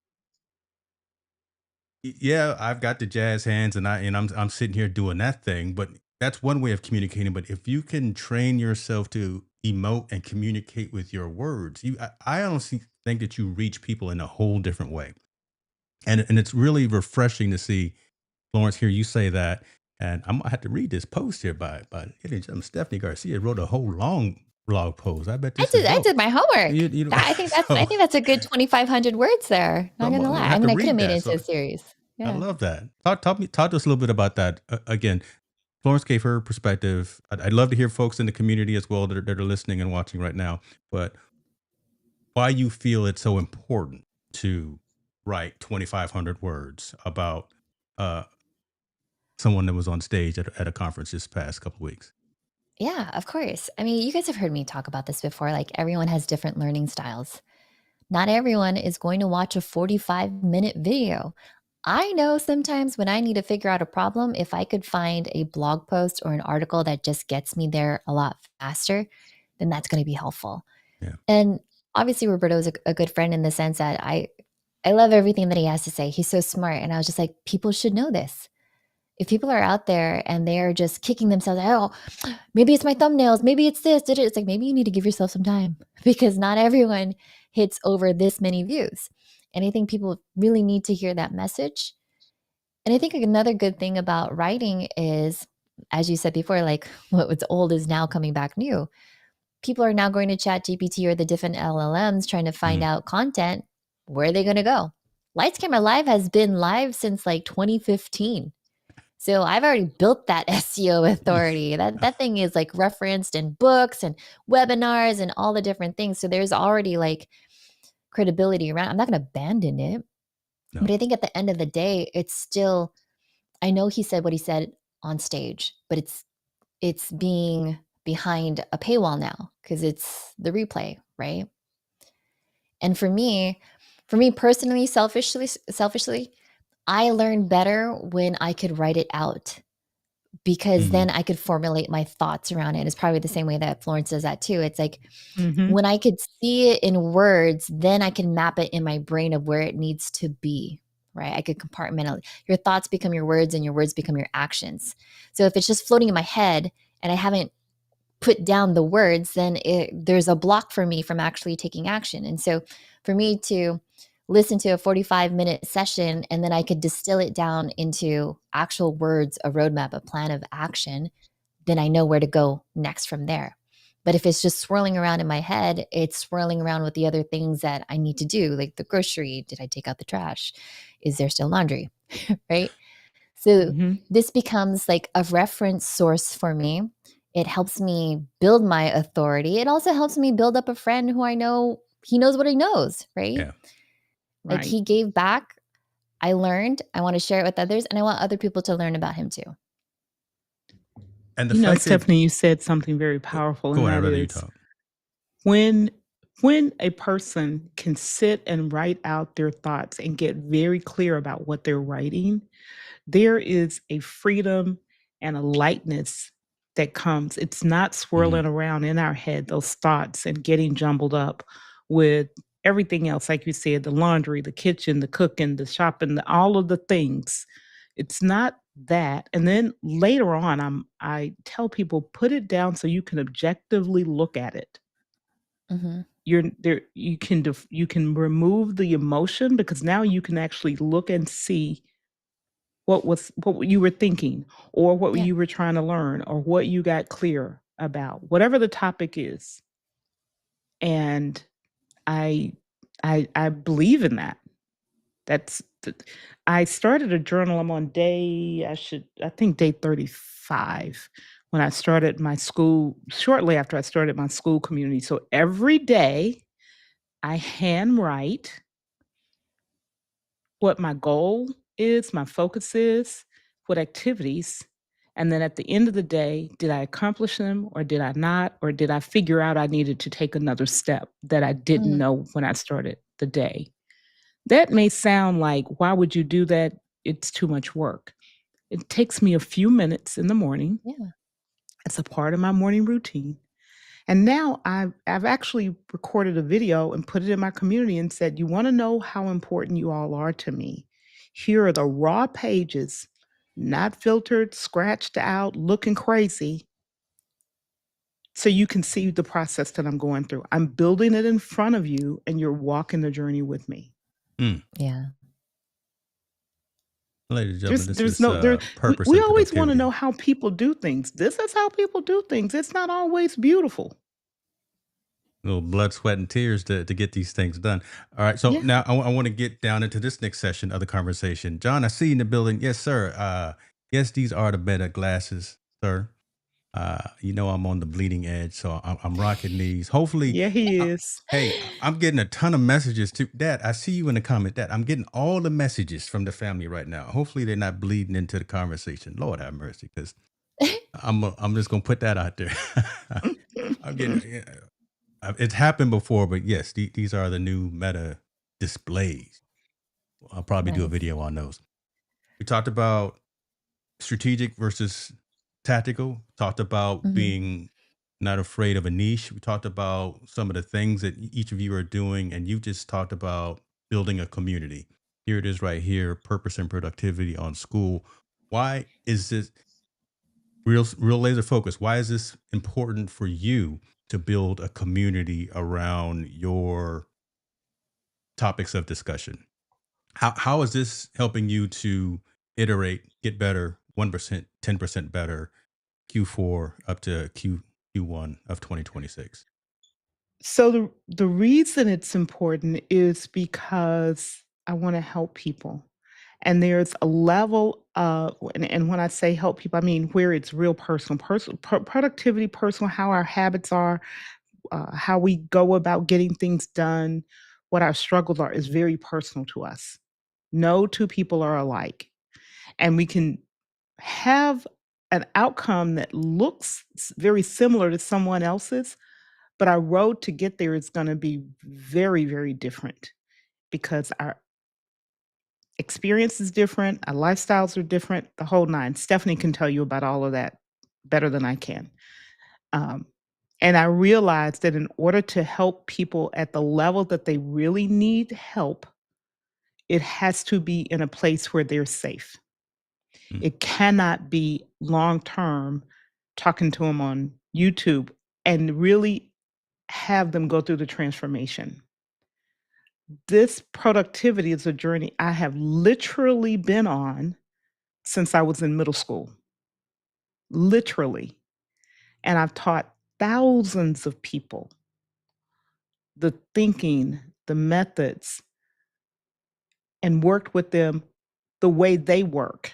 [SPEAKER 1] Yeah, I've got the jazz hands and I'm sitting here doing that thing, but that's one way of communicating. But if you can train yourself to emote and communicate with your words, I honestly think that you reach people in a whole different way. And it's really refreshing to see Florence hear you say that. And I'm gonna have to read this post here by Stephanie Garcia wrote a whole long blog post. I bet
[SPEAKER 2] I
[SPEAKER 1] this is
[SPEAKER 2] did I
[SPEAKER 1] dope.
[SPEAKER 2] did my homework.
[SPEAKER 1] You know,
[SPEAKER 2] I
[SPEAKER 1] so
[SPEAKER 2] think that's a good 2,500 words there. Not
[SPEAKER 1] I'm
[SPEAKER 2] gonna
[SPEAKER 1] gonna
[SPEAKER 2] lie. I
[SPEAKER 1] have to
[SPEAKER 2] mean, I could have
[SPEAKER 1] read
[SPEAKER 2] made it
[SPEAKER 1] that.
[SPEAKER 2] into a
[SPEAKER 1] So
[SPEAKER 2] series.
[SPEAKER 1] I
[SPEAKER 2] Yeah.
[SPEAKER 1] love that. Talk to us a little bit about that. Again, Florence gave her perspective. I'd love to hear folks in the community as well that are listening and watching right now. But why you feel it's so important to write 2,500 words about uh, someone that was on stage at a conference this past couple weeks.
[SPEAKER 2] Yeah, of course. I mean, you guys have heard me talk about this before. Like, everyone has different learning styles. Not everyone is going to watch a 45-minute video. I know sometimes when I need to figure out a problem, if I could find a blog post or an article that just gets me there a lot faster, then that's going to be helpful.
[SPEAKER 1] Yeah.
[SPEAKER 2] And obviously, Roberto is a good friend in the sense that I love everything that he has to say. He's so smart. And I was just like, people should know this. If people are out there and they are just kicking themselves, oh, maybe it's my thumbnails, maybe it's this, it's like maybe you need to give yourself some time because not everyone hits over this many views. And I think people really need to hear that message. And I think another good thing about writing is, as you said before, like what was old is now coming back new. People are now going to Chat GPT or the different LLMs trying to find
[SPEAKER 1] Mm.
[SPEAKER 2] out content. Where are they going to go? Lights Camera Live has been live since like 2015. So I've already built that SEO authority. That thing is like referenced in books and webinars and all the different things. So there's already like credibility around. I'm not going to abandon it, but
[SPEAKER 1] No.
[SPEAKER 2] I think at the end of the day, it's still. I know he said what he said on stage, but it's being behind a paywall now because it's the replay, right? And for me personally, selfishly, I learned better when I could write it out because
[SPEAKER 1] Hmm.
[SPEAKER 2] then I could formulate my thoughts around it. It's probably the same way that Florence does that too. It's like
[SPEAKER 3] Mm-hmm.
[SPEAKER 2] when I could see it in words, then I can map it in my brain of where it needs to be, right? I could compartmentalize. Your thoughts become your words and your words become your actions. So if it's just floating in my head and I haven't put down the words, then there's a block for me from actually taking action. And so for me to listen to a 45-minute session and then I could distill it down into actual words, a roadmap, a plan of action, then I know where to go next from there. But if it's just swirling around in my head, it's swirling around with the other things that I need to do, like the grocery. Did I take out the trash? Is there still laundry? Right? So
[SPEAKER 3] Mm-hmm.
[SPEAKER 2] this becomes like a reference source for me. It helps me build my authority. It also helps me build up a friend who I know he knows what he knows, right?
[SPEAKER 1] Yeah.
[SPEAKER 2] Like
[SPEAKER 3] Right.
[SPEAKER 2] he gave back. I learned. I want to share it with others, and I want other people to learn about him too.
[SPEAKER 1] And the fact that
[SPEAKER 3] Stephanie, you said something very powerful,
[SPEAKER 1] go
[SPEAKER 3] and
[SPEAKER 1] on, I'd
[SPEAKER 3] that
[SPEAKER 1] rather you
[SPEAKER 3] is
[SPEAKER 1] talk.
[SPEAKER 3] when when a person can sit and write out their thoughts and get very clear about what they're writing, there is a freedom and a lightness that comes. It's not
[SPEAKER 1] Hmm.
[SPEAKER 3] swirling around in our head, those thoughts, and getting jumbled up with everything else, like you said, the laundry, the kitchen, the cooking, the shopping, all of the things. It's not that. And then later on, I tell people put it down so you can objectively look at it.
[SPEAKER 2] Hmm.
[SPEAKER 3] You're there. You can remove the emotion because now you can actually look and see what you were thinking or what
[SPEAKER 2] Yeah.
[SPEAKER 3] you were trying to learn or what you got clear about, whatever the topic is. And I I believe in that. That's th I started a journal. I'm on I think day 35 when I started my school shortly after I started my school community. So every day I handwrite what my goal is, my focus is, what activities, and then at the end of the day, did I accomplish them or did I not? Or did I figure out I needed to take another step that I didn't
[SPEAKER 2] Mm,
[SPEAKER 3] know when I started the day? That may sound like, why would you do that? It's too much work. It takes me a few minutes in the morning.
[SPEAKER 2] yeah.
[SPEAKER 3] It's a part of my morning routine. And now I've actually recorded a video and put it in my community and said, "You wanna know how important you all are to me? Here are the raw pages, not filtered, scratched out, looking crazy, so you can see the process that I'm going through. I'm building it in front of you, and you're walking the journey with me."
[SPEAKER 1] Mm.
[SPEAKER 2] Yeah.
[SPEAKER 1] Ladies and gentlemen, this
[SPEAKER 3] There's
[SPEAKER 1] is
[SPEAKER 3] no there
[SPEAKER 1] purpose
[SPEAKER 3] we
[SPEAKER 1] and
[SPEAKER 3] always wanna know
[SPEAKER 1] productivity.
[SPEAKER 3] how people do things. This is how people do things. It's not always beautiful.
[SPEAKER 1] Little blood, sweat, and tears to get these things done. All right. So
[SPEAKER 3] Yeah.
[SPEAKER 1] now I want to get down into this next session of the conversation. John, I see you in the building. Yes, sir. Yes, these are the better glasses, sir. You know I'm on the bleeding edge, so I'm rocking these. Hopefully,
[SPEAKER 3] Yeah, he
[SPEAKER 1] uh,
[SPEAKER 3] is.
[SPEAKER 1] hey, I'm getting a ton of messages too. Dad, I see you in the comment. Dad, I'm getting all the messages from the family right now. Hopefully, they're not bleeding into the conversation. Lord have mercy, because I'm just gonna put that out there. I'm getting. Yeah, it's happened before, but yes, these are the new meta displays. I'll probably do a
[SPEAKER 2] Nice.
[SPEAKER 1] video on those. We talked about strategic versus tactical. Talked about
[SPEAKER 2] Hmm.
[SPEAKER 1] being not afraid of a niche. We talked about some of the things that each of you are doing, and you just talked about building a community. Here it is right here, purpose and productivity on school. Why is this real laser focus? Why is this important for you to build a community around your topics of discussion? How is this helping you to iterate, get better, 1%, 10% better, Q4 up to Q1 of 2026?
[SPEAKER 3] So the reason it's important is because I want to help people. And there's a level of and when I say help people, I mean where it's real personal, productivity, personal, how our habits are, how we go about getting things done, what our struggles are is very personal to us. No two people are alike. And we can have an outcome that looks very similar to someone else's, but our road to get there is gonna be very, very different because our experience is different, our lifestyles are different, the whole nine. Stephanie can tell you about all of that better than I can. Um, and I realized that in order to help people at the level that they really need help, it has to be in a place where they're safe.
[SPEAKER 1] Mm.
[SPEAKER 3] It cannot be long term talking to them on YouTube and really have them go through the transformation. This productivity is a journey I have literally been on since I was in middle school, literally. And I've taught thousands of people the thinking, the methods, and worked with them the way they work,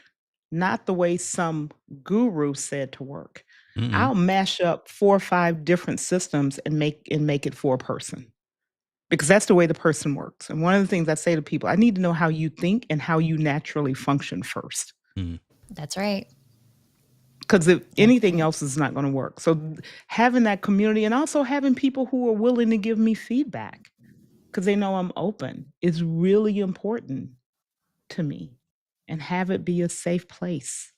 [SPEAKER 3] not the way some guru said to work.
[SPEAKER 1] Mm-mm.
[SPEAKER 3] I'll mash up 4 or 5 different systems and make it for a person because that's the way the person works. And one of the things I say to people, I need to know how you think and how you naturally function first.
[SPEAKER 1] Mm.
[SPEAKER 2] That's right.
[SPEAKER 3] Because if
[SPEAKER 2] That's
[SPEAKER 3] anything
[SPEAKER 2] right.
[SPEAKER 3] else is not going to work. So having that community and also having people who are willing to give me feedback because they know I'm open is really important to me, and have it be a safe place.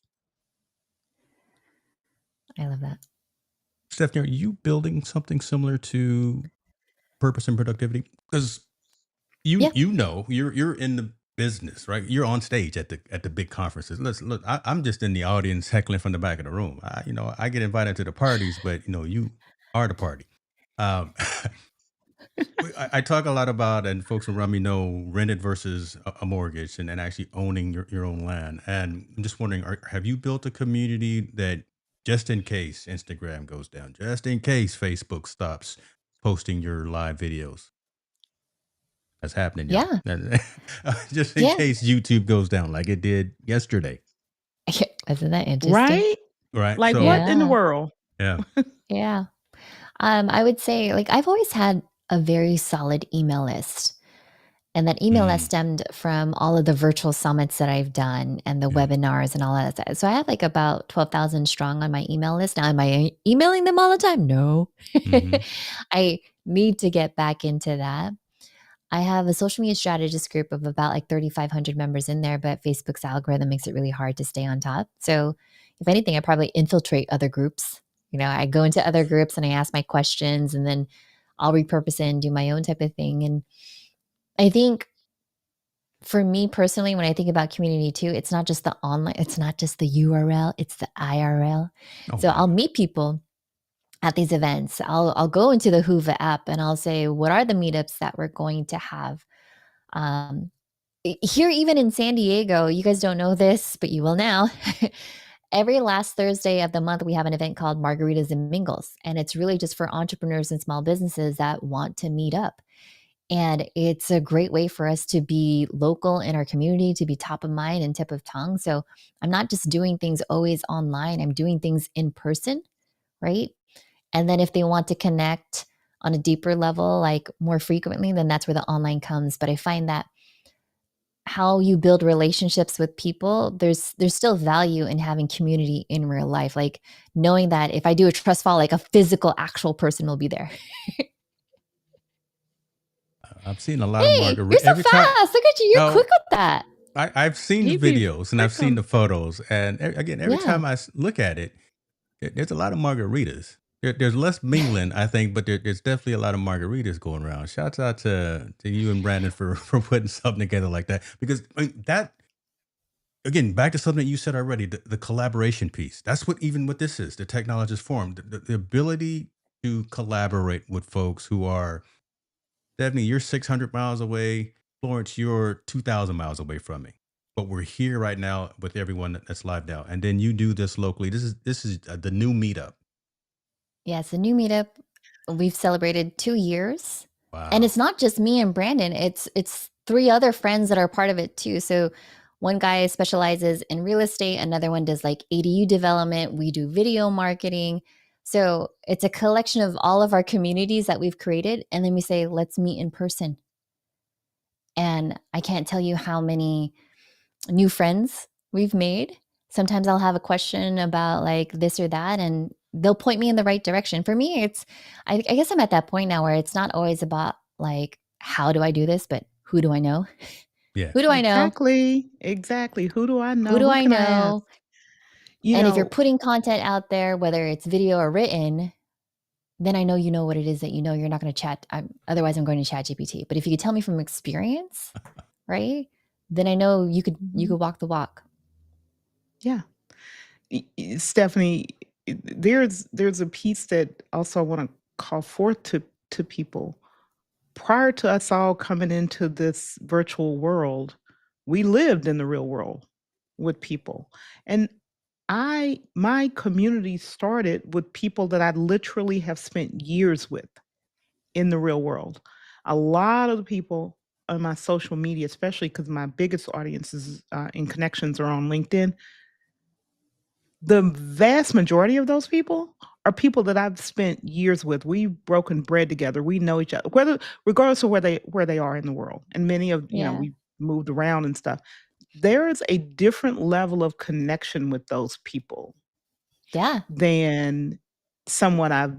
[SPEAKER 2] I love that.
[SPEAKER 1] Stephanie, are you building something similar to purpose and productivity? Because
[SPEAKER 2] Yeah.
[SPEAKER 1] you're in the business, right? You're on stage at the big conferences. Look, I'm just in the audience heckling from the back of the room. I get invited to the parties, but you are the party. Um, I talk a lot about, and folks around me know, rented versus a mortgage, and actually owning your own land. And I'm just wondering, have you built a community that, just in case Instagram goes down, just in case Facebook stops posting your live videos? That's happening, y'all.
[SPEAKER 2] Yeah.
[SPEAKER 1] Just in
[SPEAKER 2] Yeah.
[SPEAKER 1] case YouTube goes down like it did yesterday,
[SPEAKER 2] Isn't that interesting?
[SPEAKER 3] Right?
[SPEAKER 1] right?
[SPEAKER 3] Like
[SPEAKER 1] So,
[SPEAKER 3] what in the
[SPEAKER 2] Yeah.
[SPEAKER 3] world?
[SPEAKER 1] yeah.
[SPEAKER 2] Yeah. I would say, like, I've always had a very solid email list. And that email list
[SPEAKER 1] Mm,
[SPEAKER 2] stemmed from all of the virtual summits that I've done and the
[SPEAKER 1] yeah.
[SPEAKER 2] webinars and all that stuff. So I have like about 12,000 strong on my email list. Now, am I emailing them all the time? No.
[SPEAKER 1] Hmm.
[SPEAKER 2] I need to get back into that. I have a social media strategist group of about like 3,500 members in there, but Facebook's algorithm makes it really hard to stay on top. So, if anything, I probably infiltrate other groups. I go into other groups and I ask my questions, and then I'll repurpose it and do my own type of thing. And I think for me personally, when I think about community too, it's not just the online, it's not just the URL, it's the IRL.
[SPEAKER 1] Oh
[SPEAKER 2] So I'll
[SPEAKER 1] yeah.
[SPEAKER 2] meet people at these events. I'll go into the Hoova app and I'll say, what are the meetups that we're going to have? Um, Here, even in San Diego, you guys don't know this, but you will now. Every last Thursday of the month, we have an event called Margaritas and Mingles. And it's really just for entrepreneurs and small businesses that want to meet up. And it's a great way for us to be local in our community, to be top of mind and tip of tongue. So I'm not just doing things always online, I'm doing things in person, right? And then if they want to connect on a deeper level, like more frequently, then that's where the online comes. But I find that how you build relationships with people, there's still value in having community in real life. Like knowing that if I do a trust fall, like a physical, actual person will be there.
[SPEAKER 1] I've seen a lot of
[SPEAKER 2] Hey, you're
[SPEAKER 1] margarita
[SPEAKER 2] so
[SPEAKER 1] every time.
[SPEAKER 2] fast. Look at you. You're
[SPEAKER 1] Oh,
[SPEAKER 2] quick with that.
[SPEAKER 1] I've seen the
[SPEAKER 3] He be
[SPEAKER 1] videos and I've
[SPEAKER 3] quick
[SPEAKER 1] seen
[SPEAKER 3] on.
[SPEAKER 1] the photos, and again, every
[SPEAKER 2] Yeah.
[SPEAKER 1] time I look at it, there's a lot of margaritas. There's less mingling, I think, but there's definitely a lot of margaritas going around. Shouts out to you and Brandon for for putting something together like that, because that, again, back to something that you said already, the collaboration piece. That's what this is, the technologist forum, the ability to collaborate with folks who are, Stephanie, you're 600 miles away. Florence, you're 2,000 miles away from me. But we're here right now with everyone that's live now. And then you do this locally. This is the new meetup.
[SPEAKER 2] Yeah, it's a new meetup. We've celebrated 2 years. And it's
[SPEAKER 1] Wow.
[SPEAKER 2] not just me and Brandon, it's 3 other friends that are part of it too. So one guy specializes in real estate, another one does like ADU development, we do video marketing. So it's a collection of all of our communities that we've created, and then we say, let's meet in person. And I can't tell you how many new friends we've made. Sometimes I'll have a question about like this or that, and they'll point me in the right direction. For me, I guess I'm at that point now where it's not always about like, how do I do this, but who do I know?
[SPEAKER 1] Yeah.
[SPEAKER 2] Who do I know?
[SPEAKER 3] Exactly. Who do I
[SPEAKER 2] Who
[SPEAKER 3] know?
[SPEAKER 2] do
[SPEAKER 3] Who
[SPEAKER 2] I
[SPEAKER 3] can I ask?
[SPEAKER 2] know?
[SPEAKER 3] You
[SPEAKER 2] And if you're
[SPEAKER 3] know,
[SPEAKER 2] putting content out there, whether it's video or written, then I know you know what it is that you know. You're not going to chat. Otherwise, I'm going to chat GPT. But if you could tell me from experience, right? Then I know you could walk the walk.
[SPEAKER 3] yeah. Stephanie, there's a piece that also I want to call forth to people. Prior to us all coming into this virtual world, we lived in the real world with people. And my community started with people that I literally have spent years with in the real world. A lot of the people on my social media, especially because my biggest audiences and connections are on LinkedIn, the vast majority of those people are people that I've spent years with. We've broken bread together. We know each other, regardless of where they are in the world. And many of
[SPEAKER 2] Yeah.
[SPEAKER 3] we moved around and stuff. There is a different level of connection with those people
[SPEAKER 2] Yeah.
[SPEAKER 3] than someone I've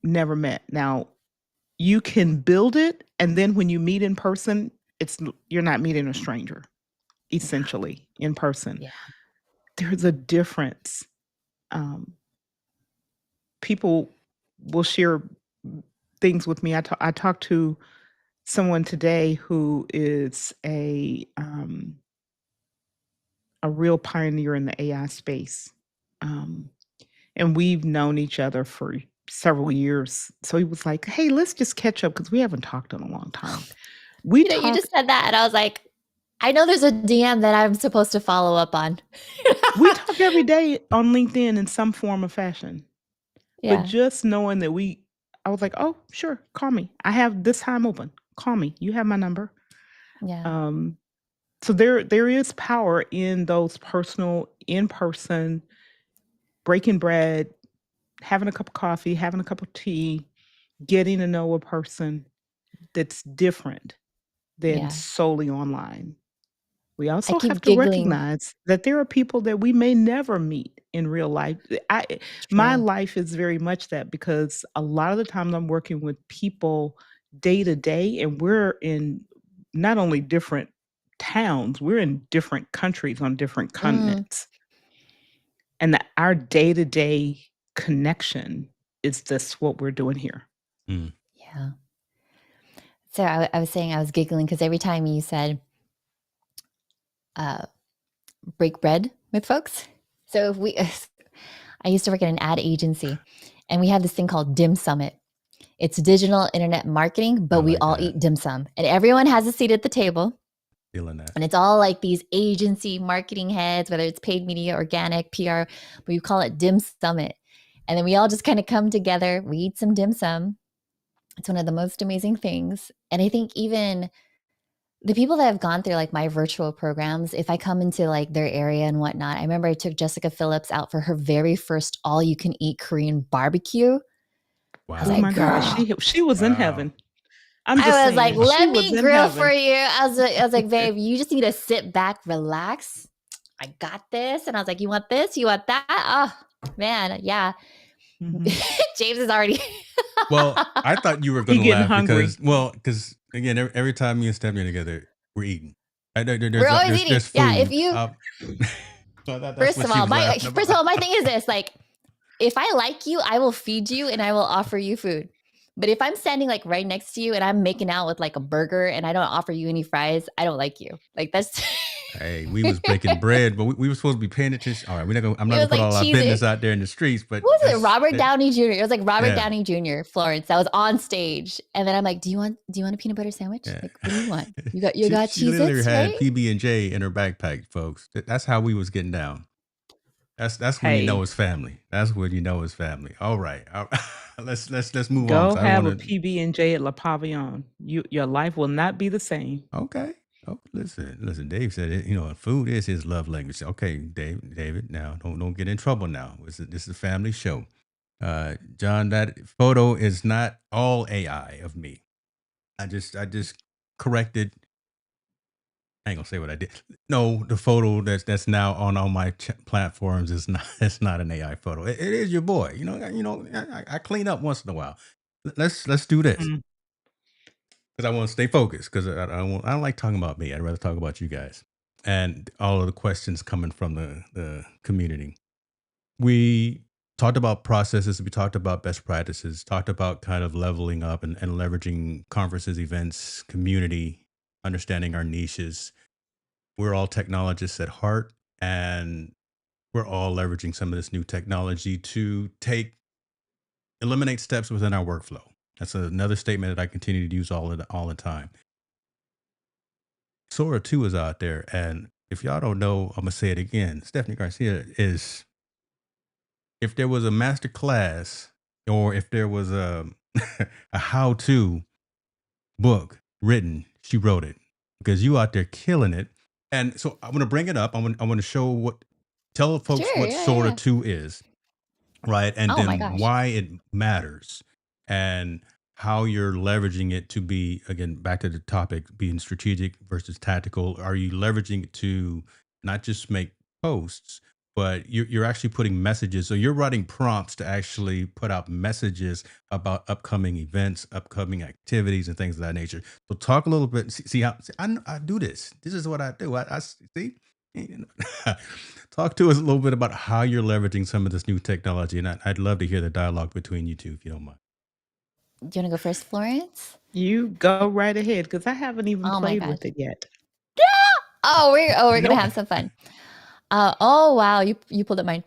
[SPEAKER 3] never met. Now, you can build it, and then when you meet in person, you're not meeting a stranger, essentially, in person.
[SPEAKER 2] Yeah.
[SPEAKER 3] There's a difference. People will share things with me. I talked to someone today who is a real pioneer in the AI space. And we've known each other for several years. So he was like, "Hey, let's just catch up because we haven't talked in a long time." We
[SPEAKER 2] You know, you
[SPEAKER 3] talk
[SPEAKER 2] just said that, and I was like, I know there's a DM that I'm supposed to follow up on.
[SPEAKER 3] we talk every day on LinkedIn in some form or fashion. But
[SPEAKER 2] Yeah.
[SPEAKER 3] just knowing that I was like, "Oh, sure, call me. I have this time open. Call me. You have my number."
[SPEAKER 2] Yeah.
[SPEAKER 3] So there is power in those personal, in-person, breaking bread, having a cup of coffee, having a cup of tea, getting to know a person that's different than
[SPEAKER 2] Yeah.
[SPEAKER 3] solely online. We
[SPEAKER 2] I
[SPEAKER 3] also have
[SPEAKER 2] keep
[SPEAKER 3] to
[SPEAKER 2] giggling.
[SPEAKER 3] recognize that there are people that we may never meet in real life. My
[SPEAKER 2] True.
[SPEAKER 3] life is very much that because a lot of the times I'm working with people day to day, and we're in not only different towns, we're in different countries on different
[SPEAKER 2] Mm.
[SPEAKER 3] continents. And that our day to day connection is this what we're doing here.
[SPEAKER 1] Mm.
[SPEAKER 2] Yeah. So I was saying I was giggling because every time you said break bread with folks. So if I used to work at an ad agency, and we have this thing called Dim Summit. It's digital internet marketing, but we
[SPEAKER 1] like
[SPEAKER 2] all
[SPEAKER 1] that.
[SPEAKER 2] eat dim sum, and everyone has a seat at the table.
[SPEAKER 1] Feeling that.
[SPEAKER 2] And it's all like these agency marketing heads, whether it's paid media, organic, PR, but we call it Dim Summit. And then we all just kind of come together. We eat some dim sum. It's one of the most amazing things. And I think even the people that have gone through like my virtual programs, if I come into like their area and whatnot, I remember I took Jessica Phillips out for her very first all you can eat Korean barbecue.
[SPEAKER 1] Wow.
[SPEAKER 2] I was
[SPEAKER 3] Oh
[SPEAKER 2] like,
[SPEAKER 3] my gosh,
[SPEAKER 2] girl.
[SPEAKER 3] she was in
[SPEAKER 1] Wow.
[SPEAKER 3] heaven. I'm just
[SPEAKER 2] I was like,
[SPEAKER 3] saying, she
[SPEAKER 2] let
[SPEAKER 3] was
[SPEAKER 2] me
[SPEAKER 3] in
[SPEAKER 2] grill
[SPEAKER 3] heaven.
[SPEAKER 2] for you. I was like, babe, you just need to sit back, relax. I got this. And I was like, you want this? You want that? Oh, man. Yeah.
[SPEAKER 3] Mhm.
[SPEAKER 2] James is already.
[SPEAKER 1] Well, I thought you were
[SPEAKER 3] He
[SPEAKER 1] going to
[SPEAKER 3] getting
[SPEAKER 1] laugh
[SPEAKER 3] hungry.
[SPEAKER 1] because again, every time me and Stephanie are together, we're eating.
[SPEAKER 2] We're always eating.
[SPEAKER 1] There's
[SPEAKER 2] Yeah. If
[SPEAKER 1] food.
[SPEAKER 2] you,
[SPEAKER 1] So that's
[SPEAKER 2] first
[SPEAKER 1] what
[SPEAKER 2] of
[SPEAKER 1] she
[SPEAKER 2] all,
[SPEAKER 1] was laughing
[SPEAKER 2] first of all,
[SPEAKER 1] about.
[SPEAKER 2] my thing is this: like, if I like you, I will feed you and I will offer you food. But if I'm standing like right next to you and I'm making out with like a burger and I don't offer you any fries, I don't like you. Like that's.
[SPEAKER 1] Hey, we was breaking bread, but we were supposed to be paying attention. All right, I'm not
[SPEAKER 2] It
[SPEAKER 1] gonna
[SPEAKER 2] was
[SPEAKER 1] put
[SPEAKER 2] like
[SPEAKER 1] all our
[SPEAKER 2] cheese.
[SPEAKER 1] business out there in the streets, but
[SPEAKER 2] What was it? Robert Downey Jr. It was like Robert
[SPEAKER 1] Yeah.
[SPEAKER 2] Downey Jr. Florence that was on stage, and then I'm like, "Do you want a peanut butter sandwich?
[SPEAKER 1] Yeah.
[SPEAKER 2] Like, what do you want? You got
[SPEAKER 1] She literally
[SPEAKER 2] Cheez-Its,
[SPEAKER 1] had
[SPEAKER 2] right?"
[SPEAKER 1] PB&J in her backpack, folks. That's how we was getting down. That's when you know
[SPEAKER 3] Hey,
[SPEAKER 1] it's family. That's when you know it's family. All right, let's move on.
[SPEAKER 3] go
[SPEAKER 1] 'cause I don't
[SPEAKER 3] have a
[SPEAKER 1] want to.
[SPEAKER 3] PB&J at La Pavillon. Your life will not be the same.
[SPEAKER 1] Okay. Oh, listen. Dave said it. You know, food is his love language. Okay, David. Now, don't get in trouble. Now, this is a family show. John, that photo is not all AI of me. I just corrected. I ain't gonna say what I did. No, the photo that's now on all my platforms is not. It's not an AI photo. It is your boy. I clean up once in a while. Let's do this.
[SPEAKER 3] Mm.
[SPEAKER 1] because I want to stay focused because I don't like talking about me. I'd rather talk about you guys and all of the questions coming from the community. We talked about processes. We talked about best practices. Talked about kind of leveling up and leveraging conferences, events, community, understanding our niches. We're all technologists at heart, and we're all leveraging some of this new technology to eliminate steps within our workflow. That's another statement that I continue to use all the time. Sora 2 is out there, and if y'all don't know, I'm gonna say it again. Stephanie Garcia is, if there was a master class or if there was a a how-to book written, she wrote it because you out there killing it. And so I'm gonna bring it up. I'm gonna tell folks
[SPEAKER 2] Sure.
[SPEAKER 1] what
[SPEAKER 2] Yeah. Yeah.
[SPEAKER 1] Sora
[SPEAKER 2] Yeah.
[SPEAKER 1] 2 is, right? And
[SPEAKER 2] Oh my
[SPEAKER 1] then
[SPEAKER 2] gosh.
[SPEAKER 1] why it matters and how you're leveraging it to be, again, back to the topic, being strategic versus tactical. Are you leveraging it to not just make posts, but you're actually putting messages? So you're writing prompts to actually put out messages about upcoming events, upcoming activities, and things of that nature. So talk a little bit. See how I do this. This is what I do. I see. You know, talk to us a little bit about how you're leveraging some of this new technology, and I'd love to hear the dialogue between you two, if you don't mind.
[SPEAKER 2] Do you want to go first, Florence?
[SPEAKER 3] You go right ahead because I haven't even
[SPEAKER 2] Oh my
[SPEAKER 3] played
[SPEAKER 2] gosh.
[SPEAKER 3] with it yet.
[SPEAKER 2] We're gonna
[SPEAKER 3] Nope.
[SPEAKER 2] have some fun. Oh wow, you pulled up mine.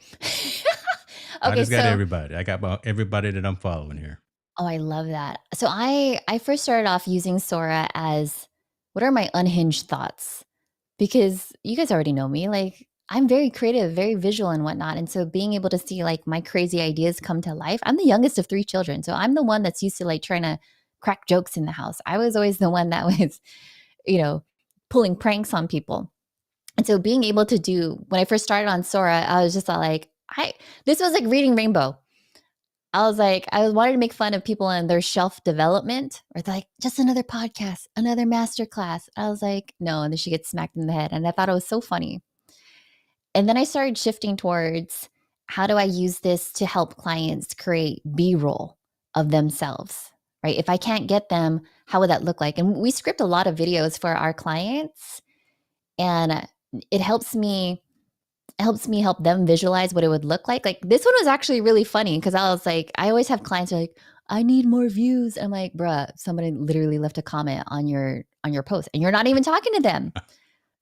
[SPEAKER 1] I
[SPEAKER 2] Okay,
[SPEAKER 1] just got
[SPEAKER 2] so
[SPEAKER 1] everybody. I got everybody that I'm following here.
[SPEAKER 2] oh, I love that. So I first started off using Sora as what are my unhinged thoughts? Because you guys already know me, like I'm very creative, very visual and whatnot. And so being able to see like my crazy ideas come to life. I'm the youngest of three children. So I'm the one that's used to like trying to crack jokes in the house. I was always the one that was, you know, pulling pranks on people. And so being able to do when I first started on Sora, I was just like, this was like reading Rainbow. I was like, I wanted to make fun of people and their shelf development, or they're like, just another podcast, another master class. I was like, no, and then she gets smacked in the head. And I thought it was so funny. And then I started shifting towards how do I use this to help clients create B-roll of themselves, right? If I can't get them, how would that look like? And we script a lot of videos for our clients, and it helps me help them visualize what it would look like. Like this one was actually really funny because I was like, I always have clients who are like, I need more views. I'm like, bruh, somebody literally left a comment on your post and you're not even talking to them.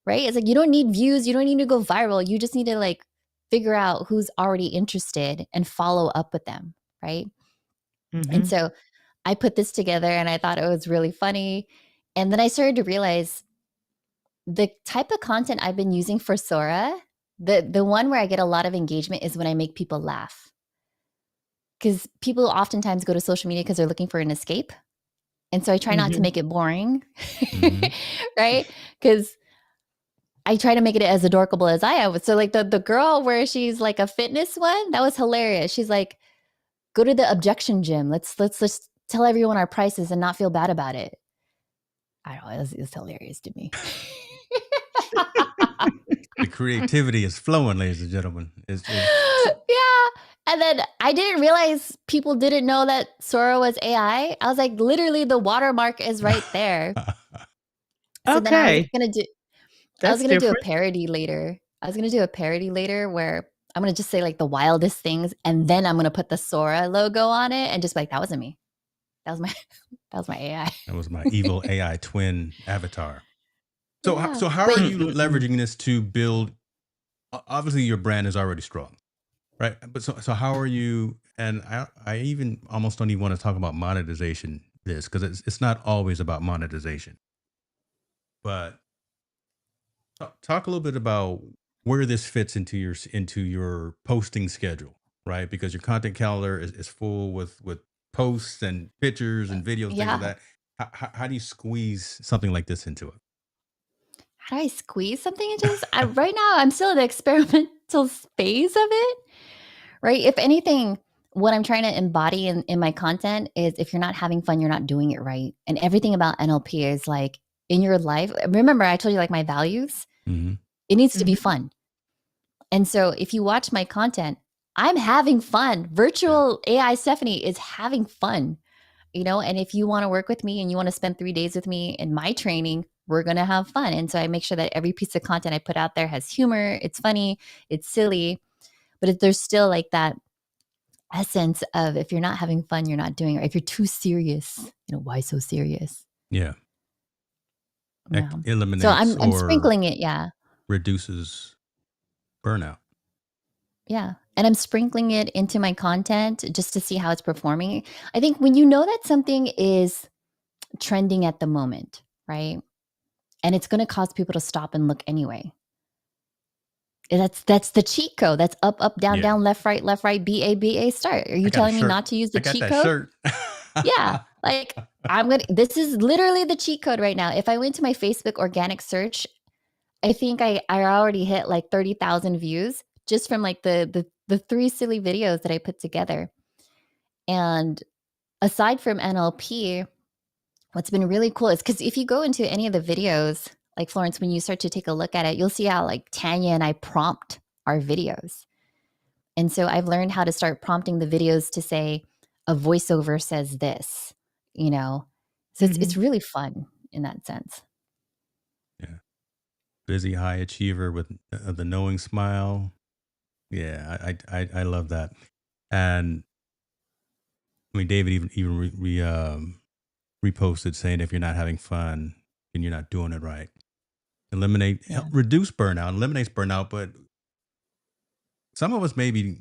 [SPEAKER 2] Right? It's like you don't need views, you don't need to go viral. You just need to like figure out who's already interested and follow up with them. Right. And so I put this together and I thought it was really funny. And then I started to realize the type of content I've been using for Sora, the one where I get a lot of engagement is when I make people laugh. Because people oftentimes go to social media because they're looking for an escape. And so I try not to make it boring,
[SPEAKER 1] Mhm.
[SPEAKER 2] right? Because I try to make it as adorable as I am. So like the girl where she's like a fitness one, that was hilarious. She's like, go to the objection gym. Let's tell everyone our prices and not feel bad about it. I don't know. It was hilarious to me.
[SPEAKER 1] The creativity is flowing, ladies and gentlemen.
[SPEAKER 2] Yeah. And then I didn't realize people didn't know that Sora was AI. I was like, literally, the watermark is right there. So then I was
[SPEAKER 3] Okay.
[SPEAKER 2] gonna do. I was
[SPEAKER 3] That's
[SPEAKER 2] gonna do a
[SPEAKER 3] different.
[SPEAKER 2] parody later. I was gonna do a parody later where I'm gonna just say like the wildest things, and then I'm gonna put the Sora logo on it, and just be like, that wasn't me. That was my that was my AI.
[SPEAKER 1] That was my evil AI twin avatar. So,
[SPEAKER 2] Yeah,
[SPEAKER 1] so how
[SPEAKER 2] but
[SPEAKER 1] are you leveraging this to build? Obviously, your brand is already strong, right? But so how are you? And I even almost don't even want to talk about monetization this because it's not always about monetization. But talk a little bit about where this fits into your posting schedule, right? Because your content calendar is full with posts and pictures and videos, things like
[SPEAKER 2] yeah.
[SPEAKER 1] that. How do you squeeze something like this into it?
[SPEAKER 2] How do I squeeze something into this? Right now, I'm still in the experimental phase of it. Right? If anything, what I'm trying to embody in my content is if you're not having fun, you're not doing it right. And everything about NLP is like in your life. Remember, I told you like my values.
[SPEAKER 1] Hmm.
[SPEAKER 2] It needs to be fun. And so if you watch my content, I'm having fun.
[SPEAKER 1] Yeah.
[SPEAKER 2] Virtual AI Stephanie is having fun. and if you want to work with me and you want to spend 3 days with me in my training, we're going to have fun. And so I make sure that every piece of content I put out there has humor, it's funny, it's silly, but there's still like that essence of, if you're not having fun, you're not doing it. If you're too serious, why so serious?
[SPEAKER 1] Yeah.
[SPEAKER 2] Yeah. So
[SPEAKER 1] Eliminates
[SPEAKER 2] I'm
[SPEAKER 1] or
[SPEAKER 2] sprinkling it. Yeah.
[SPEAKER 1] reduces burnout.
[SPEAKER 2] Yeah. And I'm sprinkling it into my content just to see how it's performing. I think when you know that something is trending at the moment, right? And it's going to cause people to stop and look anyway. That's the cheat code. That's up, up, down,
[SPEAKER 1] Yeah.
[SPEAKER 2] down, left, right, BA, start. Are you telling me not to use the
[SPEAKER 1] I got
[SPEAKER 2] cheat
[SPEAKER 1] that
[SPEAKER 2] code?
[SPEAKER 1] shirt.
[SPEAKER 2] Yeah. Like this is literally the cheat code right now. If I went to my Facebook organic search, I think I already hit like 30,000 views just from like the 3 silly videos that I put together. And aside from NLP, what's been really cool is because if you go into any of the videos, like Florence, when you start to take a look at it, you'll see how like Tanya and I prompt our videos. And so I've learned how to start prompting the videos to say a voiceover says this, So it's really fun in that sense.
[SPEAKER 1] Yeah. Busy high achiever with the knowing smile. Yeah, I love that. And I mean, David even reposted saying if you're not having fun, then you're not doing it right.
[SPEAKER 2] Yeah.
[SPEAKER 1] Reduce burnout, eliminates burnout, but some of us may be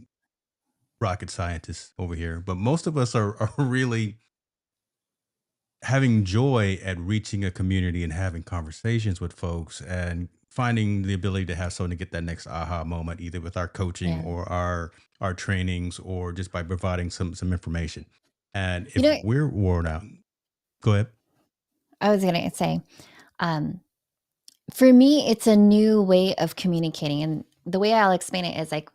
[SPEAKER 1] rocket scientists over here, but most of us are really having joy at reaching a community and having conversations with folks and finding the ability to have someone to get that next aha moment, either with our coaching
[SPEAKER 2] Yeah.
[SPEAKER 1] or our trainings, or just by providing some information. And if
[SPEAKER 2] You know,
[SPEAKER 1] we're worn out, go ahead.
[SPEAKER 2] I was going to say, for me, it's a new way of communicating. And the way I'll explain it is like,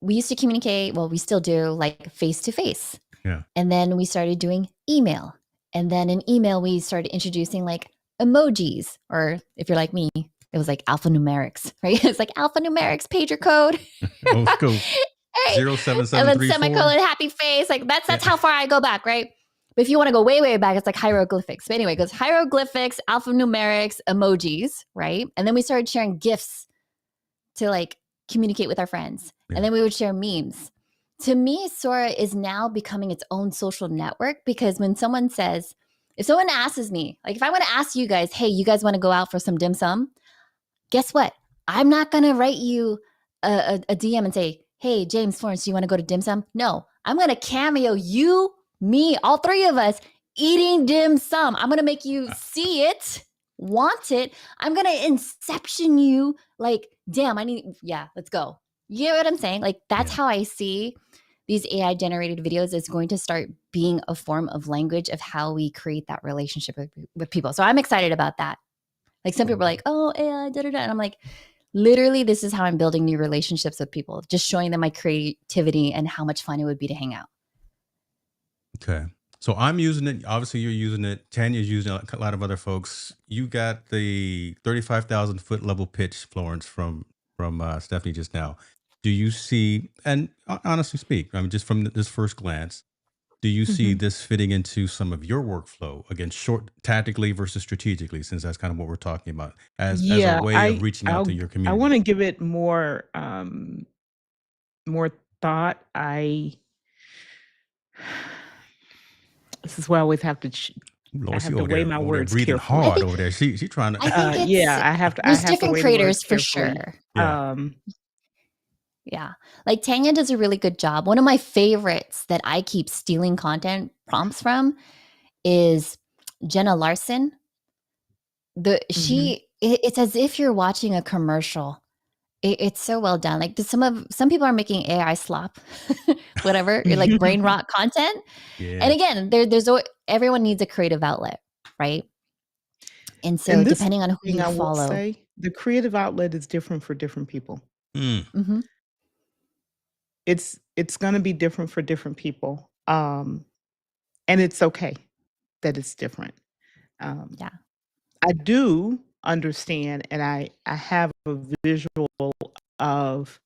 [SPEAKER 2] we used to communicate, well, we still do, like face to face.
[SPEAKER 1] Yeah.
[SPEAKER 2] And then we started doing email. And then in email, we started introducing like emojis, or if you're like me, it was like alphanumerics, right? It's like alphanumerics, pager code.
[SPEAKER 1] Old school.
[SPEAKER 2] Hey.
[SPEAKER 1] 07734.
[SPEAKER 2] And then semicolon, happy face. Like that's how far I go back, right? But if you want to go way, way back, it's like hieroglyphics. But anyway, it goes hieroglyphics, alphanumerics, emojis, right? And then we started sharing GIFs to like communicate with our friends.
[SPEAKER 1] Yeah.
[SPEAKER 2] And then we would share memes. To me, Sora is now becoming its own social network, because when someone says, if someone asks me, like if I want to ask you guys, hey, you guys want to go out for some dim sum? Guess what? I'm not going to write you a DM and say, hey, James, Florence, do you want to go to dim sum? No, I'm going to cameo you, me, all three of us eating dim sum. I'm going to make you see it, want it. I'm going to inception you like, damn, let's go. You know what I'm saying? Like that's how I see these AI generated videos is going to start being a form of language of how we create that relationship with people. So I'm excited about that. Like some people are like, oh, AI, da, da, da. And I'm like, literally, this is how I'm building new relationships with people, just showing them my creativity and how much fun it would be to hang out.
[SPEAKER 1] Okay. So I'm using it. Obviously, you're using it. Tanya's using it. A lot of other folks. You got the 35,000 foot level pitch, Florence, from Stephanie just now. Do you see, and honestly speak, I mean, just from this first glance, do you see this fitting into some of your workflow? Again, short tactically versus strategically, since that's kind of what we're talking about, as a way of reaching out to your
[SPEAKER 3] I
[SPEAKER 1] community.
[SPEAKER 3] want to give it more more thought. This is why I always have to
[SPEAKER 1] Lord,
[SPEAKER 3] I
[SPEAKER 1] she
[SPEAKER 3] have to
[SPEAKER 1] over
[SPEAKER 3] weigh
[SPEAKER 1] there,
[SPEAKER 3] my
[SPEAKER 1] over there
[SPEAKER 3] words
[SPEAKER 1] breathing
[SPEAKER 3] carefully.
[SPEAKER 1] hard over there. She trying to.
[SPEAKER 2] I think
[SPEAKER 3] yeah, I have to
[SPEAKER 2] there's different
[SPEAKER 3] weigh the
[SPEAKER 2] creators
[SPEAKER 3] words
[SPEAKER 2] for
[SPEAKER 3] carefully.
[SPEAKER 2] sure.
[SPEAKER 1] Yeah.
[SPEAKER 2] Yeah. Like Tanya does a really good job. One of my favorites that I keep stealing content prompts from is Jenna Larson. It's as if you're watching a commercial. It's so well done. Like some people are making AI slop, whatever, like brain rot content.
[SPEAKER 1] Yeah.
[SPEAKER 2] And again, everyone needs a creative outlet, right? And so
[SPEAKER 3] And this
[SPEAKER 2] depending on who
[SPEAKER 3] thing
[SPEAKER 2] you
[SPEAKER 3] I will
[SPEAKER 2] follow,
[SPEAKER 3] say, the creative outlet is different for different people.
[SPEAKER 2] Mhm.
[SPEAKER 3] It's going to be different for different people. And it's okay that it's different.
[SPEAKER 2] Yeah.
[SPEAKER 3] I do understand, and I have a visual of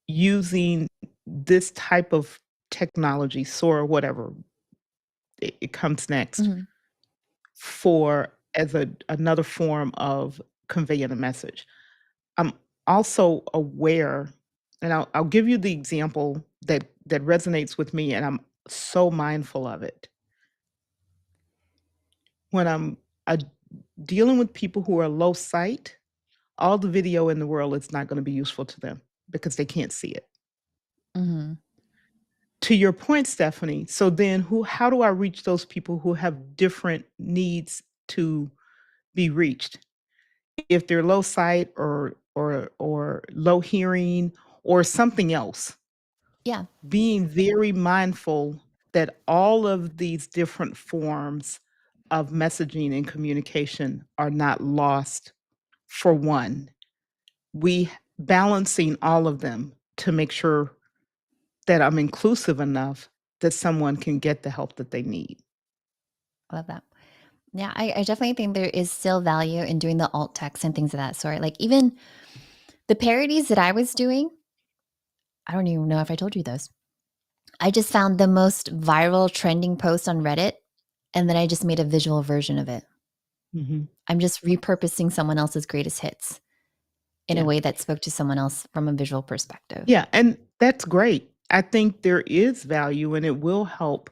[SPEAKER 3] using this type of technology, Sora, whatever it comes next,
[SPEAKER 2] Mhm.
[SPEAKER 3] for as another form of conveying a message. I'm also aware, and I'll give you the example that resonates with me, and I'm so mindful of it. When I'm uh, dealing with people who are low sight, all the video in the world is not going to be useful to them because they can't see it.
[SPEAKER 2] Mhm.
[SPEAKER 3] To your point, Stephanie, so then how do I reach those people who have different needs to be reached? If they're low sight or low hearing or something else,
[SPEAKER 2] Yeah.
[SPEAKER 3] being very mindful that all of these different forms of messaging and communication are not lost for one. We balancing all of them to make sure that I'm inclusive enough that someone can get the help that they need.
[SPEAKER 2] I love that. Yeah, I definitely think there is still value in doing the alt text and things of that sort. Like even the parodies that I was doing, I don't even know if I told you those. I just found the most viral trending post on Reddit, and then I just made a visual version of it.
[SPEAKER 3] Mhm.
[SPEAKER 2] I'm just repurposing someone else's greatest hits in a
[SPEAKER 3] Yeah.
[SPEAKER 2] way that spoke to someone else from a visual perspective.
[SPEAKER 3] Yeah, and that's great. I think there is value and it will help.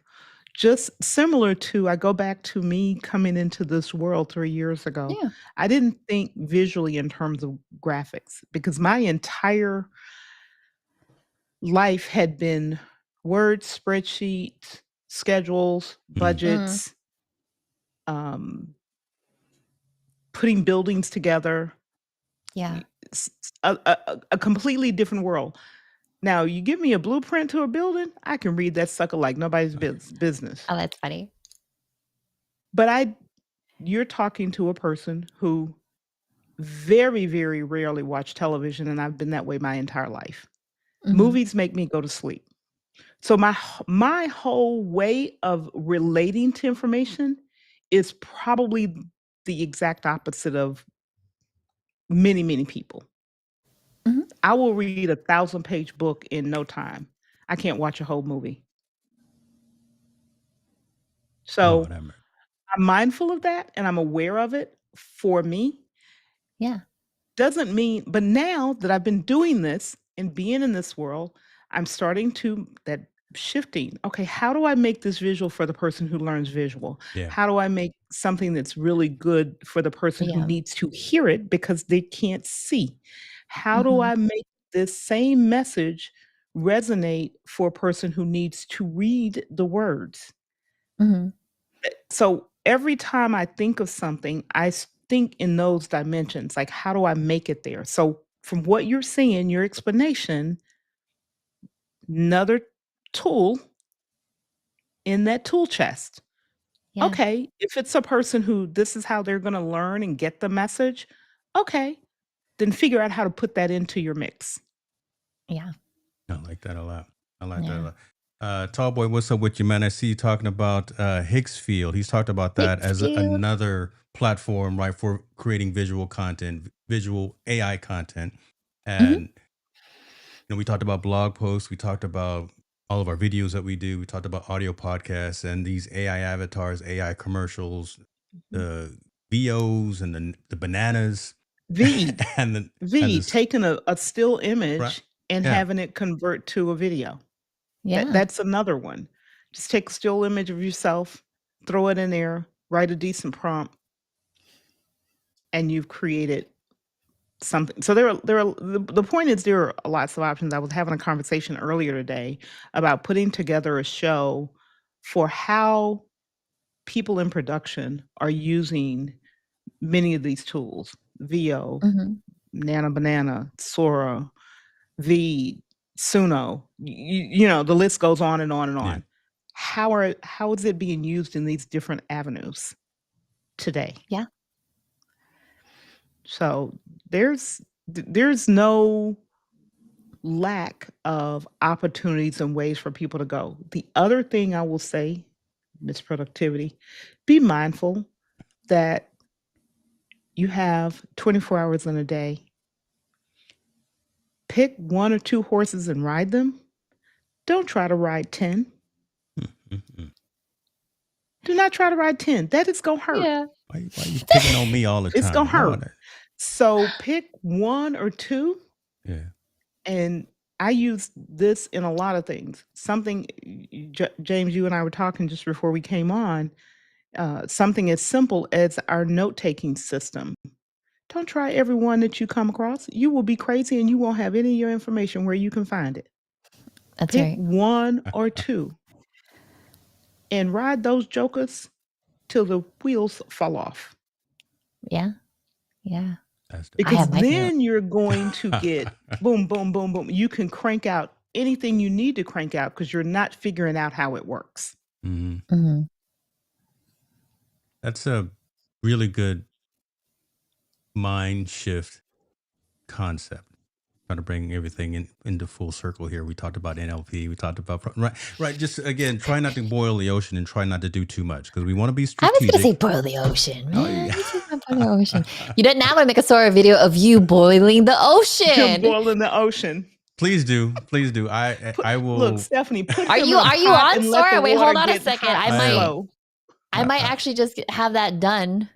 [SPEAKER 3] Just similar to I go back to me coming into this world 3 years ago.
[SPEAKER 2] Yeah.
[SPEAKER 3] I didn't think visually in terms of graphics because my entire life had been words, spreadsheets, schedules,
[SPEAKER 1] Mm.
[SPEAKER 2] Mm,
[SPEAKER 3] budgets, um, putting buildings together,
[SPEAKER 2] yeah.
[SPEAKER 3] a completely different world. Now, you give me a blueprint to a building, I can read that sucker like nobody's business.
[SPEAKER 2] Oh, that's funny.
[SPEAKER 3] But you're talking to a person who very, very rarely watch television, and I've been that way my entire life.
[SPEAKER 2] Mhm.
[SPEAKER 3] Movies make me go to sleep. So my whole way of relating to information is probably the exact opposite of many, many people.
[SPEAKER 2] Mhm.
[SPEAKER 3] I will read a 1,000-page book in no time. I can't watch a whole movie. So,
[SPEAKER 1] Lord have mercy.
[SPEAKER 3] I'm mindful of that and I'm aware of it for me.
[SPEAKER 2] Yeah.
[SPEAKER 3] Doesn't mean but now that I've been doing this and being in this world, I'm starting to that shifting. Okay, how do I make this visual for the person who learns visual?
[SPEAKER 1] Yeah.
[SPEAKER 3] How do I make something that's really good for the person who
[SPEAKER 2] Yeah.
[SPEAKER 3] needs to hear it because they can't see? How do
[SPEAKER 2] Mhm.
[SPEAKER 3] I make this same message resonate for a person who needs to read the words?
[SPEAKER 2] Mhm.
[SPEAKER 3] So every time I think of something, think in those dimensions. Like, how do I make it there? So, from what you're saying, your explanation, another tool in that tool chest.
[SPEAKER 2] Yeah.
[SPEAKER 3] Okay, if it's a person who this is how they're going to learn and get the message, okay, then figure out how to put that into your mix.
[SPEAKER 2] Yeah.
[SPEAKER 1] I like that a lot. I like that a
[SPEAKER 2] Yeah.
[SPEAKER 1] lot. Tall boy, what's up with you, man? I see you talking about Higgsfield. He's talked about that as
[SPEAKER 2] Hicksfield.
[SPEAKER 1] another platform, right, for creating visual content, visual AI content.
[SPEAKER 2] Mhm.
[SPEAKER 1] And we talked about blog posts. We talked about all of our videos that we do. We talked about audio podcasts and these AI avatars, AI commercials,
[SPEAKER 3] Mhm.
[SPEAKER 1] the VOs and the bananas
[SPEAKER 3] V,
[SPEAKER 1] and the and
[SPEAKER 3] V,
[SPEAKER 1] this
[SPEAKER 3] taking a still
[SPEAKER 1] right.
[SPEAKER 3] image and
[SPEAKER 1] Yeah.
[SPEAKER 3] having it convert to a video.
[SPEAKER 2] Yeah.
[SPEAKER 3] That's another one. Just take a still image of yourself, throw it in there, write a decent prompt, and you've created something. So the point is there are lots of options. I was having a conversation earlier today about putting together a show for how people in production are using many of these tools. VO,
[SPEAKER 2] Mhm.
[SPEAKER 3] Nana Banana, Sora, V, Suno, you know, the list goes on and on and
[SPEAKER 1] Yeah.
[SPEAKER 3] on. How is it being used in these different avenues today?
[SPEAKER 2] Yeah.
[SPEAKER 3] So there's no lack of opportunities and ways for people to go. The other thing I will say, Miss Productivity, be mindful that you have 24 hours in a day. Pick 1 or 2 horses and ride them, Don't try to ride 10.
[SPEAKER 1] Mm.
[SPEAKER 3] Do not try to ride 10. That is going to hurt.
[SPEAKER 2] Yeah.
[SPEAKER 1] Why you picking on me all the
[SPEAKER 3] It's going
[SPEAKER 1] time?
[SPEAKER 3] to
[SPEAKER 1] No,
[SPEAKER 3] hurt. So pick 1 or 2.
[SPEAKER 1] yeah.
[SPEAKER 3] And I use this in a lot of things. Something, James, you and I were talking just before we came on, something as simple as our note-taking system. Don't try every one that you come across. You will be crazy and you won't have any of your information where you can find it.
[SPEAKER 2] That's
[SPEAKER 3] Pick
[SPEAKER 2] right.
[SPEAKER 3] 1 or 2 and ride those jokers till the wheels fall off.
[SPEAKER 2] Yeah. Yeah.
[SPEAKER 1] That's the
[SPEAKER 3] Because
[SPEAKER 2] have my favorite.
[SPEAKER 3] then you're going to get boom, boom, boom, boom. You can crank out anything you need to crank out because you're not figuring out how it works.
[SPEAKER 1] Mhm.
[SPEAKER 2] Mhm.
[SPEAKER 1] That's a really good mind shift concept. Trying to bring everything into full circle here. We talked about NLP. We talked about right. Just again, try not to boil the ocean and try not to do too much because we want to be
[SPEAKER 2] I was gonna say
[SPEAKER 1] strategic.
[SPEAKER 2] boil the ocean,
[SPEAKER 1] Oh,
[SPEAKER 2] man.
[SPEAKER 1] yeah.
[SPEAKER 2] You said not boil the ocean. You know, now I'm gonna make a story video of you boiling the ocean.
[SPEAKER 3] Boiling the ocean.
[SPEAKER 1] Please do. I will.
[SPEAKER 3] Look, Stephanie, put
[SPEAKER 2] Are
[SPEAKER 3] him
[SPEAKER 2] you
[SPEAKER 3] in a
[SPEAKER 2] are you
[SPEAKER 3] pot
[SPEAKER 2] on
[SPEAKER 3] and let
[SPEAKER 2] Sora?
[SPEAKER 3] the
[SPEAKER 2] Wait,
[SPEAKER 3] water
[SPEAKER 2] hold on a
[SPEAKER 3] get
[SPEAKER 2] second.
[SPEAKER 3] hot
[SPEAKER 2] I
[SPEAKER 3] and
[SPEAKER 2] might
[SPEAKER 3] slow.
[SPEAKER 2] I might actually just have that done.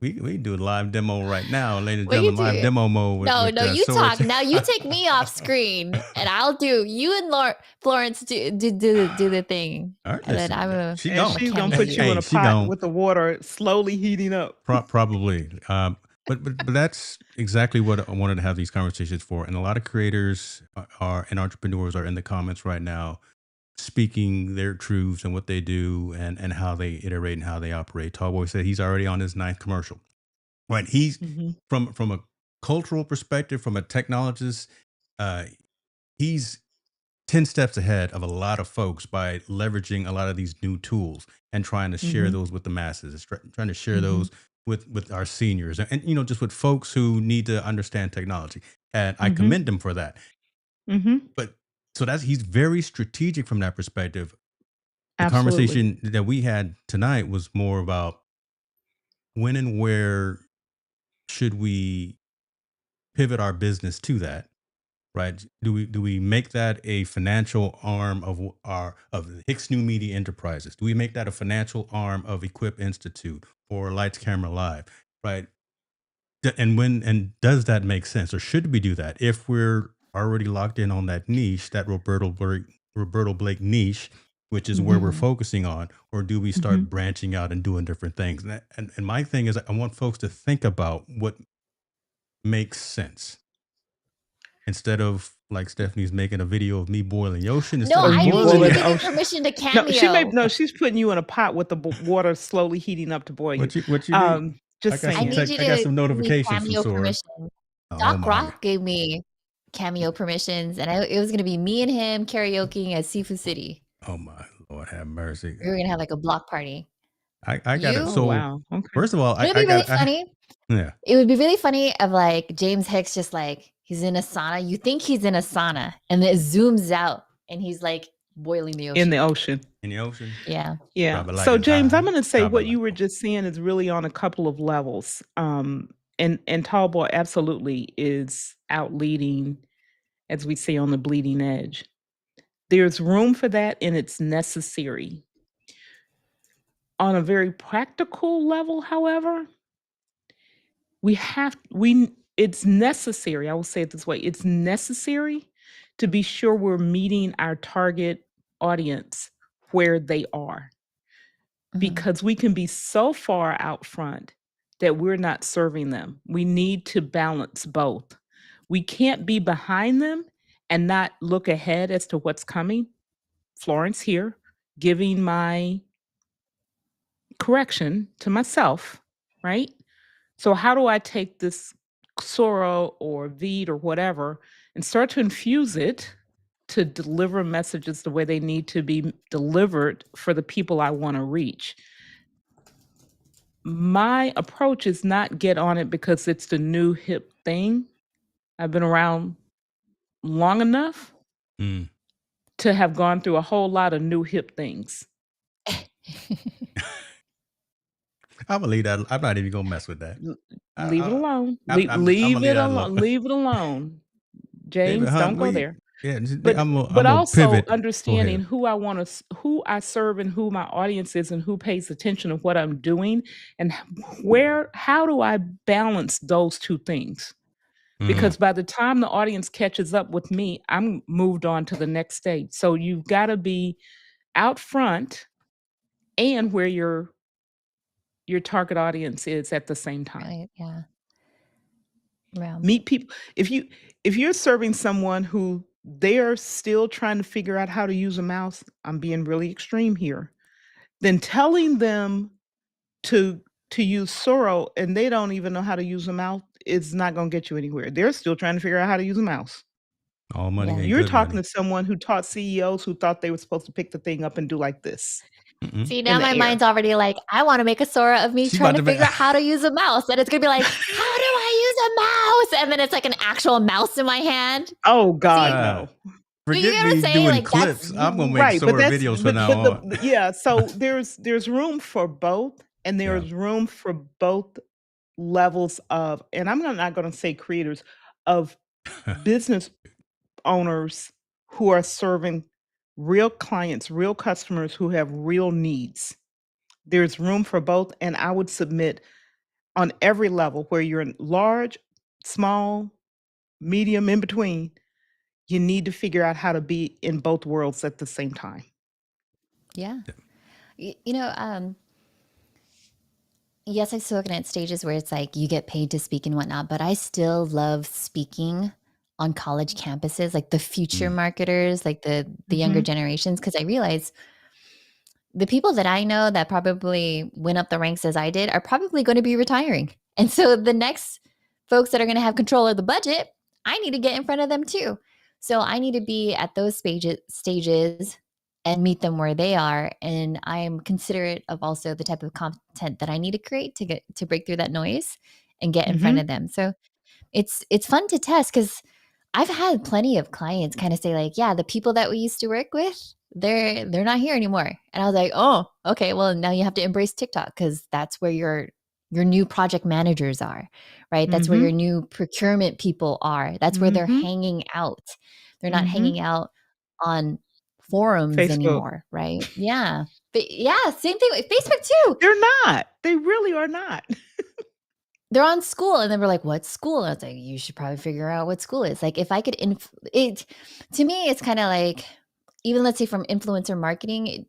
[SPEAKER 1] We do a live demo right now, ladies and
[SPEAKER 2] What you
[SPEAKER 1] gentlemen. Live
[SPEAKER 2] do?
[SPEAKER 1] demo mode.
[SPEAKER 2] No, you
[SPEAKER 1] Sora.
[SPEAKER 2] talk. Now you take me off screen and I'll do you and Florence do the thing.
[SPEAKER 1] All right,
[SPEAKER 2] And then
[SPEAKER 1] listen,
[SPEAKER 2] I'm a
[SPEAKER 1] she
[SPEAKER 3] And
[SPEAKER 1] gone.
[SPEAKER 3] she's gonna
[SPEAKER 2] cameo
[SPEAKER 3] put you
[SPEAKER 2] you.
[SPEAKER 3] in a
[SPEAKER 1] She
[SPEAKER 3] pot
[SPEAKER 1] gone.
[SPEAKER 3] with the water slowly heating up.
[SPEAKER 1] Probably. But that's exactly what I wanted to have these conversations for. And a lot of creators and entrepreneurs are in the comments right now speaking their truths and what they do and how they iterate and how they operate. Tallboy said he's already on his 9th commercial. Right. He's
[SPEAKER 3] Mhm.
[SPEAKER 1] from a cultural perspective, from a technologist, he's 10 steps ahead of a lot of folks by leveraging a lot of these new tools and trying to share
[SPEAKER 3] Mhm.
[SPEAKER 1] those with the masses, trying to share
[SPEAKER 3] Mhm.
[SPEAKER 1] those with our seniors and just with folks who need to understand technology. And I
[SPEAKER 3] Mhm.
[SPEAKER 1] commend him for that.
[SPEAKER 3] Mhm.
[SPEAKER 1] But so he's very strategic from that perspective. The
[SPEAKER 3] Absolutely.
[SPEAKER 1] conversation that we had tonight was more about when and where should we pivot our business to that, right? Do we make that a financial arm of Hicks New Media Enterprises? Do we make that a financial arm of Equip Institute or Lights Camera Live, right? And does that make sense, or should we do that if we're already locked in on that niche, that Roberto Blake niche, which is where we're
[SPEAKER 3] Mhm.
[SPEAKER 1] focusing on, or do we start
[SPEAKER 3] Mhm.
[SPEAKER 1] branching out and doing different things? And my thing is, I want folks to think about what makes sense instead of like Stephanie's making a video of me boiling the ocean. Instead
[SPEAKER 2] No,
[SPEAKER 1] of
[SPEAKER 2] I
[SPEAKER 1] you
[SPEAKER 2] need you
[SPEAKER 3] boiling
[SPEAKER 2] to
[SPEAKER 3] the
[SPEAKER 2] give me
[SPEAKER 3] ocean.
[SPEAKER 2] permission to
[SPEAKER 3] No,
[SPEAKER 2] cameo.
[SPEAKER 3] she's putting you in a pot with the water slowly heating up to boil you.
[SPEAKER 1] what you need?
[SPEAKER 3] Just
[SPEAKER 2] I need
[SPEAKER 3] saying.
[SPEAKER 2] you
[SPEAKER 1] I got
[SPEAKER 2] to
[SPEAKER 1] some
[SPEAKER 2] give me
[SPEAKER 1] notifications from
[SPEAKER 2] cameo
[SPEAKER 1] Sora.
[SPEAKER 2] permission.
[SPEAKER 1] Oh
[SPEAKER 2] Doc
[SPEAKER 1] my God.
[SPEAKER 2] Rock gave me cameo permissions, and it was gonna be me and him karaokeing at Seafood City.
[SPEAKER 1] Oh my Lord, have mercy.
[SPEAKER 2] We were gonna have like a block party.
[SPEAKER 1] I got it.
[SPEAKER 2] You?
[SPEAKER 3] Oh
[SPEAKER 1] So
[SPEAKER 3] wow. Okay.
[SPEAKER 1] first of all,
[SPEAKER 2] It would be really funny.
[SPEAKER 1] yeah.
[SPEAKER 2] It would be really funny of like James Hicks just like he's in a sauna. You think he's in a sauna, and then it zooms out, and he's like boiling the ocean.
[SPEAKER 3] In the ocean.
[SPEAKER 1] In the ocean.
[SPEAKER 2] Yeah.
[SPEAKER 3] Yeah.
[SPEAKER 1] Probably like
[SPEAKER 3] So
[SPEAKER 1] it's
[SPEAKER 3] James,
[SPEAKER 1] high.
[SPEAKER 3] I'm gonna say
[SPEAKER 1] Probably
[SPEAKER 3] what you
[SPEAKER 1] like-
[SPEAKER 3] were just saying is really on a couple of levels. And Tallboy absolutely is out leading, as we say, on the bleeding edge. There's room for that and it's necessary. On a very practical level, however, it's necessary. I will say it this way. It's necessary to be sure we're meeting our target audience where they are.
[SPEAKER 2] Mhm.
[SPEAKER 3] Because we can be so far out front that we're not serving them. We need to balance both. We can't be behind them and not look ahead as to what's coming. Florence here, giving my correction to myself, right? So how do I take this Sora or Veed or whatever and start to infuse it to deliver messages the way they need to be delivered for the people I want to reach? My approach is not get on it because it's the new hip thing. I've been around long enough
[SPEAKER 1] Mm.
[SPEAKER 3] to have gone through a whole lot of new hip things.
[SPEAKER 1] I'm gonna leave that. I'm not even gonna mess with that.
[SPEAKER 3] Leave it alone.
[SPEAKER 1] I'm gonna
[SPEAKER 3] Leave
[SPEAKER 1] leave
[SPEAKER 3] it
[SPEAKER 1] that
[SPEAKER 3] alone.
[SPEAKER 1] alone.
[SPEAKER 3] Leave it alone.
[SPEAKER 1] David
[SPEAKER 3] James,
[SPEAKER 1] Hunt,
[SPEAKER 3] don't go there.
[SPEAKER 1] Yeah,
[SPEAKER 3] but
[SPEAKER 1] I'm a
[SPEAKER 3] also
[SPEAKER 1] pivot. Go
[SPEAKER 3] understanding
[SPEAKER 1] ahead.
[SPEAKER 3] who I want to, who I serve, and who my audience is, and who pays attention to what I'm doing, and how do I balance those two things?
[SPEAKER 1] Mm,
[SPEAKER 3] Because by the time the audience catches up with me, I'm moved on to the next stage. So you've got to be out front and where your target audience is at the same time.
[SPEAKER 2] Right. Yeah. Yeah.
[SPEAKER 3] Meet people. If you're serving someone who they're still trying to figure out how to use a mouse, I'm being really extreme here, then telling them to to use Soro and they don't even know how to use a mouse is not going to get you anywhere. They're still trying to figure out how to use a mouse.
[SPEAKER 1] all money
[SPEAKER 2] Yeah.
[SPEAKER 1] ain't
[SPEAKER 3] You're
[SPEAKER 1] good
[SPEAKER 3] talking
[SPEAKER 1] money.
[SPEAKER 3] to someone who taught CEOs who thought they were supposed to pick the thing up and do like this
[SPEAKER 1] Mm-mm.
[SPEAKER 2] See,
[SPEAKER 3] in
[SPEAKER 2] now
[SPEAKER 3] the
[SPEAKER 2] my
[SPEAKER 3] air.
[SPEAKER 2] mind's already like, I want to make a Sora of me
[SPEAKER 1] She
[SPEAKER 2] trying
[SPEAKER 1] about
[SPEAKER 2] to
[SPEAKER 1] to make.
[SPEAKER 2] figure out how to use a mouse. And it's going to be like, how do I use a mouse? And then it's like an actual mouse in my hand.
[SPEAKER 3] Oh God,
[SPEAKER 2] See,
[SPEAKER 1] Uh,
[SPEAKER 3] no.
[SPEAKER 2] but you
[SPEAKER 1] Forget
[SPEAKER 2] get what I'm
[SPEAKER 1] me
[SPEAKER 2] saying?
[SPEAKER 1] doing
[SPEAKER 2] Like, that's,
[SPEAKER 1] clips. I'm gonna make
[SPEAKER 3] Right, but
[SPEAKER 1] Sora
[SPEAKER 3] that's
[SPEAKER 1] videos from now
[SPEAKER 3] but
[SPEAKER 1] on.
[SPEAKER 3] yeah, so there's room for both, and
[SPEAKER 1] Yeah.
[SPEAKER 3] there's room for both levels of, and not going to say creators, of business owners who are serving real clients, real customers who have real needs. There's room for both, and I would submit on every level, where you're in large, small, medium, in between, you need to figure out how to be in both worlds at the same time.
[SPEAKER 2] yeah. You know, yes, I've spoken at stages where it's like you get paid to speak and whatnot, but I still love speaking on college campuses, like the future
[SPEAKER 1] Mm,
[SPEAKER 2] marketers, like the younger
[SPEAKER 3] Mhm.
[SPEAKER 2] generations, because I realize the people that I know that probably went up the ranks as I did are probably going to be retiring. And so the next folks that are going to have control of the budget, I need to get in front of them too. So I need to be at those stages and meet them where they are. And I am considerate of also the type of content that I need to create to break through that noise and get in front
[SPEAKER 3] Mhm.
[SPEAKER 2] of them. So it's fun to test because I've had plenty of clients kind of say like, yeah, the people that we used to work with, they're not here anymore. And I was like, oh, okay, well now you have to embrace TikTok because that's where your new project managers are, right? That's where your
[SPEAKER 3] Mhm.
[SPEAKER 2] new procurement people are. That's where they're
[SPEAKER 3] Mhm.
[SPEAKER 2] hanging out. They're not hanging
[SPEAKER 3] Mhm.
[SPEAKER 2] out on forums
[SPEAKER 3] Facebook.
[SPEAKER 2] anymore, right? Yeah. But yeah, same thing with Facebook too.
[SPEAKER 3] They're not. They really are not.
[SPEAKER 2] They're on school and then we're like, what school? And I was like, you should probably figure out what school is. Like if I could it to me it's kind of like even let's say from influencer marketing,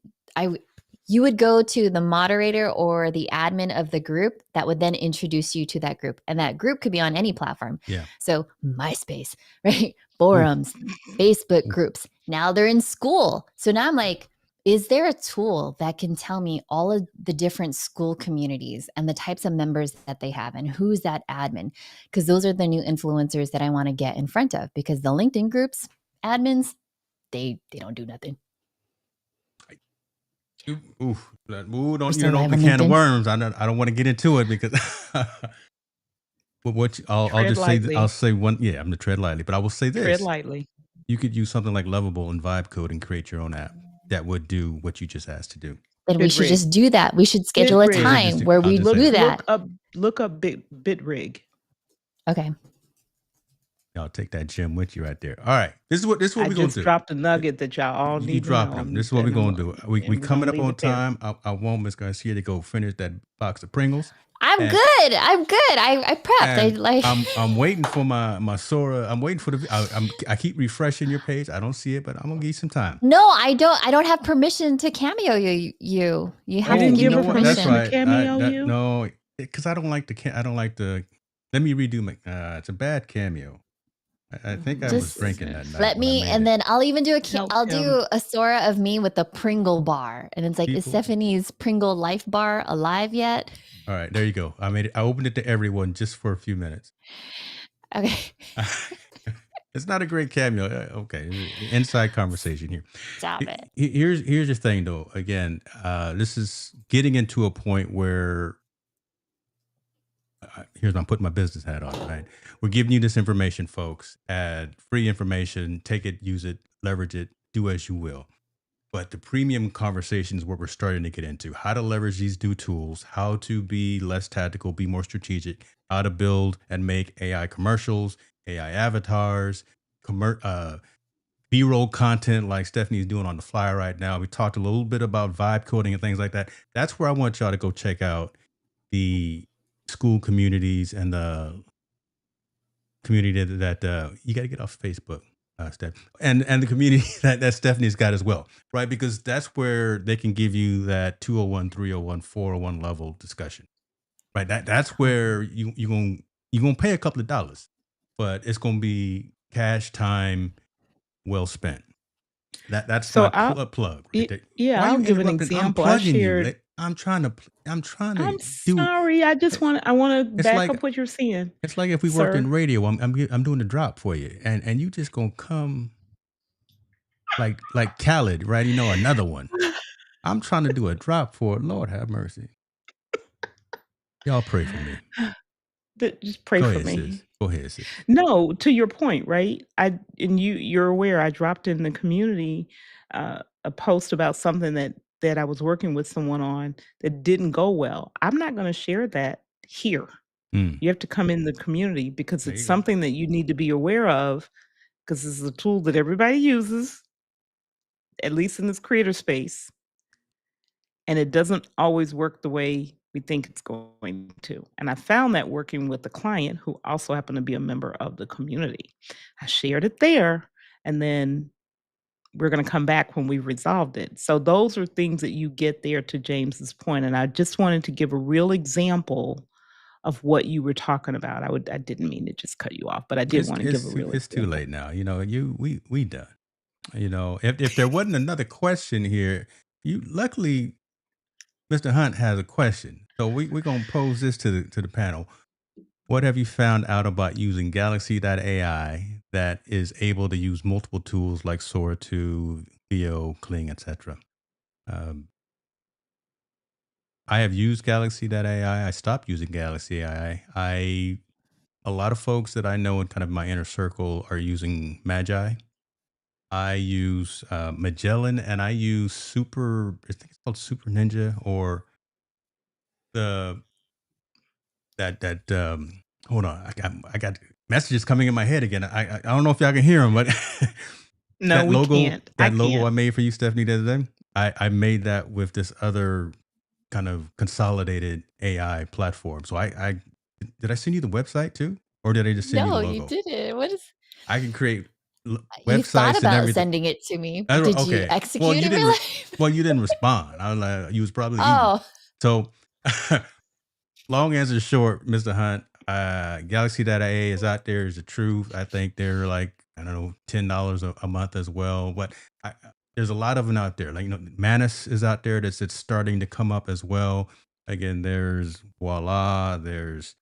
[SPEAKER 2] you would go to the moderator or the admin of the group that would then introduce you to that group. And that group could be on any platform.
[SPEAKER 1] yeah.
[SPEAKER 2] So MySpace, right?
[SPEAKER 1] Ooh,
[SPEAKER 2] Forums, Facebook
[SPEAKER 1] ooh.
[SPEAKER 2] groups. Now they're in school. So now I'm like, is there a tool that can tell me all of the different school communities and the types of members that they have and who's that admin? Because those are the new influencers that I want to get in front of because the LinkedIn groups, admins, they don't do nothing.
[SPEAKER 1] Ooh, ooh,
[SPEAKER 2] We're
[SPEAKER 1] don't
[SPEAKER 2] still
[SPEAKER 1] even
[SPEAKER 2] live
[SPEAKER 1] open a
[SPEAKER 2] on
[SPEAKER 1] can of
[SPEAKER 2] LinkedIn.
[SPEAKER 1] worms. I don't want to get into it because. But I'll
[SPEAKER 3] Tread
[SPEAKER 1] just say I'll
[SPEAKER 3] lightly.
[SPEAKER 1] say one. Yeah, I'm gonna tread lightly, but I will say
[SPEAKER 3] Tread
[SPEAKER 1] this:
[SPEAKER 3] lightly.
[SPEAKER 1] you could use something like Lovable and Vibe Code and create your own app that would do what you just asked to do.
[SPEAKER 2] Then we should
[SPEAKER 3] Bitrig.
[SPEAKER 2] just do that. We should schedule a
[SPEAKER 1] We'll
[SPEAKER 3] Bitrig.
[SPEAKER 1] just
[SPEAKER 2] time
[SPEAKER 1] do.
[SPEAKER 2] where
[SPEAKER 1] I'll
[SPEAKER 2] we
[SPEAKER 1] just say
[SPEAKER 3] Look
[SPEAKER 2] do
[SPEAKER 1] that.
[SPEAKER 2] that.
[SPEAKER 3] look up Bitrig.
[SPEAKER 2] Okay.
[SPEAKER 1] Y'all take that gem with you right there. All right, this is what
[SPEAKER 3] I
[SPEAKER 1] we're gonna
[SPEAKER 3] just
[SPEAKER 1] do.
[SPEAKER 3] dropped a nugget that y'all all
[SPEAKER 1] You
[SPEAKER 3] need to
[SPEAKER 1] dropping
[SPEAKER 3] know,
[SPEAKER 1] them. This is what we're gonna do. We
[SPEAKER 3] and we're gonna
[SPEAKER 1] coming up
[SPEAKER 3] leave
[SPEAKER 1] on
[SPEAKER 3] it there.
[SPEAKER 1] time. I want Miss Garcia to go finish that box of Pringles,
[SPEAKER 2] I'm
[SPEAKER 1] and
[SPEAKER 2] good. I'm good. I prepped. I
[SPEAKER 1] and
[SPEAKER 2] like
[SPEAKER 1] I'm waiting for my Sora. I'm waiting for the. I keep refreshing your page. I don't see it, but I'm gonna give you some time.
[SPEAKER 2] No, I don't have permission to cameo you. You have
[SPEAKER 3] You
[SPEAKER 2] to
[SPEAKER 3] didn't
[SPEAKER 1] Oh,
[SPEAKER 2] give
[SPEAKER 1] you
[SPEAKER 3] give
[SPEAKER 2] me
[SPEAKER 1] know
[SPEAKER 3] her
[SPEAKER 1] what? That's
[SPEAKER 3] permission to
[SPEAKER 2] permission.
[SPEAKER 1] right.
[SPEAKER 3] cameo
[SPEAKER 1] That
[SPEAKER 3] you?
[SPEAKER 1] no, because I don't like the. I don't like the. Let me redo my. It's a bad cameo. I think I
[SPEAKER 3] Oh
[SPEAKER 1] was
[SPEAKER 2] Just
[SPEAKER 1] drinking
[SPEAKER 3] goodness.
[SPEAKER 1] that night
[SPEAKER 2] let
[SPEAKER 1] when I
[SPEAKER 2] me
[SPEAKER 1] made
[SPEAKER 2] and
[SPEAKER 1] it.
[SPEAKER 2] then I'll even do
[SPEAKER 3] Help
[SPEAKER 2] I'll
[SPEAKER 3] him.
[SPEAKER 2] do a Sora of me with the Pringle bar. And it's like, is
[SPEAKER 1] People.
[SPEAKER 2] Stephanie's Pringle life bar alive yet?
[SPEAKER 1] All right, there you go. I made it. I opened it to everyone just for a few minutes.
[SPEAKER 2] Okay.
[SPEAKER 1] It's not a great cameo. Okay, inside conversation here.
[SPEAKER 2] Stop it.
[SPEAKER 1] Here's the thing, though. Again, this is getting into a point where here's I'm putting my business hat on. Right, we're giving you this information, folks. Add free information. Take it, use it, leverage it, do as you will. But the premium conversation is what we're starting to get into: how to leverage these new tools, how to be less tactical, be more strategic, how to build and make AI commercials, AI avatars, B-roll content like Stephanie's doing on the fly right now. We talked a little bit about vibe coding and things like that. That's where I want y'all to go check out the school communities and the community that you got to get off Facebook, Steph, and the community that Stephanie's got as well, right? Because that's where they can give you that 201, 301, 401 level discussion, right? That's where you gonna pay a couple of dollars, but it's gonna be cash time well spent. That's
[SPEAKER 3] So
[SPEAKER 1] my plug right there.
[SPEAKER 3] yeah,
[SPEAKER 1] Why
[SPEAKER 3] I'll
[SPEAKER 1] you
[SPEAKER 3] give an
[SPEAKER 1] interrupting? I'm
[SPEAKER 3] example. I
[SPEAKER 1] plugging you.
[SPEAKER 3] shared.
[SPEAKER 1] I'm trying to. I'm trying to
[SPEAKER 3] I'm
[SPEAKER 1] do.
[SPEAKER 3] sorry. I want to
[SPEAKER 1] It's
[SPEAKER 3] back
[SPEAKER 1] like
[SPEAKER 3] up what you're saying,
[SPEAKER 1] it's like if we worked in
[SPEAKER 3] sir.
[SPEAKER 1] radio. I'm doing the drop for you, and you just gonna come like Khaled, right? You know, another one. I'm trying to do a drop for it. Lord have mercy. Y'all pray for me.
[SPEAKER 3] Just pray
[SPEAKER 1] Go
[SPEAKER 3] for
[SPEAKER 1] ahead, sis.
[SPEAKER 3] me.
[SPEAKER 1] Go ahead, sis.
[SPEAKER 3] No, to your point, right? You're aware I dropped in the community a post about something that I was working with someone on that didn't go well. I'm not going to share that here.
[SPEAKER 1] Mm,
[SPEAKER 3] You have to come in the community because
[SPEAKER 1] there
[SPEAKER 3] it's
[SPEAKER 1] you go.
[SPEAKER 3] something that you need to be aware of because this is a tool that everybody uses, at least in this creator space, and it doesn't always work the way we think it's going to. And I found that working with a client who also happened to be a member of the community. I shared it there, and then we're going to come back when we resolved it. So those are things that you get there, to James's point. And I just wanted to give a real example of what you were talking about. I didn't mean to just cut you off, but I did want to give a real
[SPEAKER 1] It's too
[SPEAKER 3] example.
[SPEAKER 1] late now. You know, we done. You know, if there wasn't another question here, you luckily Mr. Hunt has a question. So we're gonna pose this to the panel. What have you found out about using Galaxy.ai that is able to use multiple tools like Sora 2, Leo, Kling, etc.? Um, I have used Galaxy.ai. I stopped using Galaxy AI. A lot of folks that I know in kind of my inner circle are using Magi. I use Magellan, and I use Super. I think it's called Super Ninja, or the that. Hold on, I got messages coming in my head again. I don't know if y'all can hear them, but
[SPEAKER 3] No, we can't. I
[SPEAKER 1] that logo
[SPEAKER 3] can't.
[SPEAKER 1] I made for you, Stephanie, the other day. I made that with this other kind of consolidated AI platform. So I did I send you the website too, or did I just send you the
[SPEAKER 2] No, you
[SPEAKER 1] logo?
[SPEAKER 2] didn't. What is
[SPEAKER 1] I can create
[SPEAKER 2] you thought
[SPEAKER 1] websites and
[SPEAKER 2] about
[SPEAKER 1] everything.
[SPEAKER 2] sending it to me.
[SPEAKER 1] I don't,
[SPEAKER 2] Did you
[SPEAKER 1] okay. Well,
[SPEAKER 2] execute in real life?
[SPEAKER 1] well, you didn't respond. I was like, you was probably eating.
[SPEAKER 2] Oh,
[SPEAKER 1] So, long answer short, Mr. Hunt, Galaxy.ia is out there. Is the truth. I think they're like, I don't know, $10 a month as well. But there's a lot of them out there. Like, you know, Manus is out there. It's starting to come up as well. Again, there's Voila. There's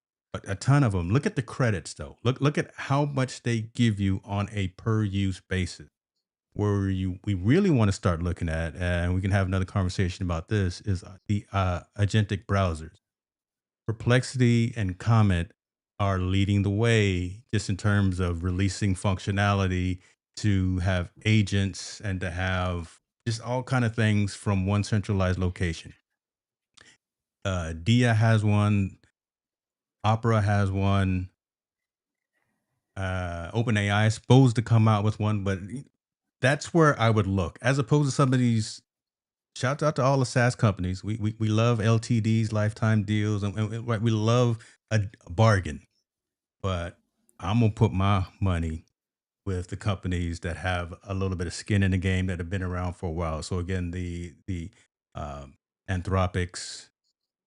[SPEAKER 1] a ton of them. Look at the credits though. Look at how much they give you on a per use basis. Where we really want to start looking at, and we can have another conversation about this, is the agentic browsers. Perplexity and Comet are leading the way just in terms of releasing functionality to have agents and to have just all kind of things from one centralized location. Dia has one, Opera has one, OpenAI is supposed to come out with one, but that's where I would look, as opposed to some of these. Shout out to all the SaaS companies. We love LTDs, lifetime deals, and right, we love a bargain. But I'm gonna put my money with the companies that have a little bit of skin in the game, that have been around for a while. So again, the um, Anthropics,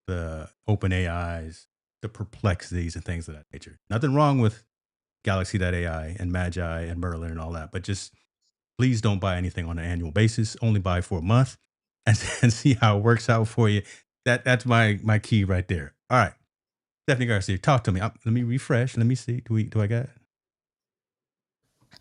[SPEAKER 1] the Open AIs, the Perplexities, and things of that nature. Nothing wrong with Galaxy.ai and Magi and Merlin and all that, but just please don't buy anything on an annual basis. Only buy for a month and see how it works out for you. That's my key right there. All right, Stephanie Garcia, talk to me. Let me refresh. Let me see. Do I got it?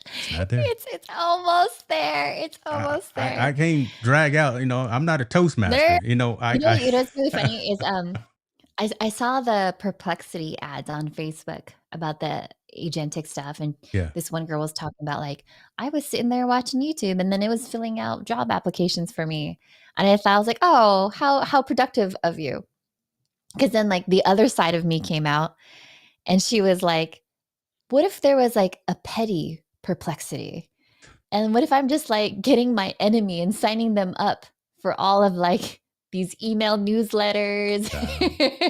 [SPEAKER 1] It's not there.
[SPEAKER 2] it's almost there. It's
[SPEAKER 1] I,
[SPEAKER 2] almost
[SPEAKER 1] I
[SPEAKER 2] there.
[SPEAKER 1] can't drag out. You know, I'm not a Toastmaster.
[SPEAKER 2] There,
[SPEAKER 1] You know,
[SPEAKER 2] you know what's really funny is I saw the Perplexity ads on Facebook about the agentic stuff, and
[SPEAKER 1] yeah.
[SPEAKER 2] this one girl was talking about like, I was sitting there watching YouTube, and then it was filling out job applications for me, and I was like, oh, how productive of you. Because then like the other side of me came out, and she was like, what if there was like a petty perplexity? And what if I'm just like getting my enemy and signing them up for all of like these email newsletters,
[SPEAKER 1] Wow.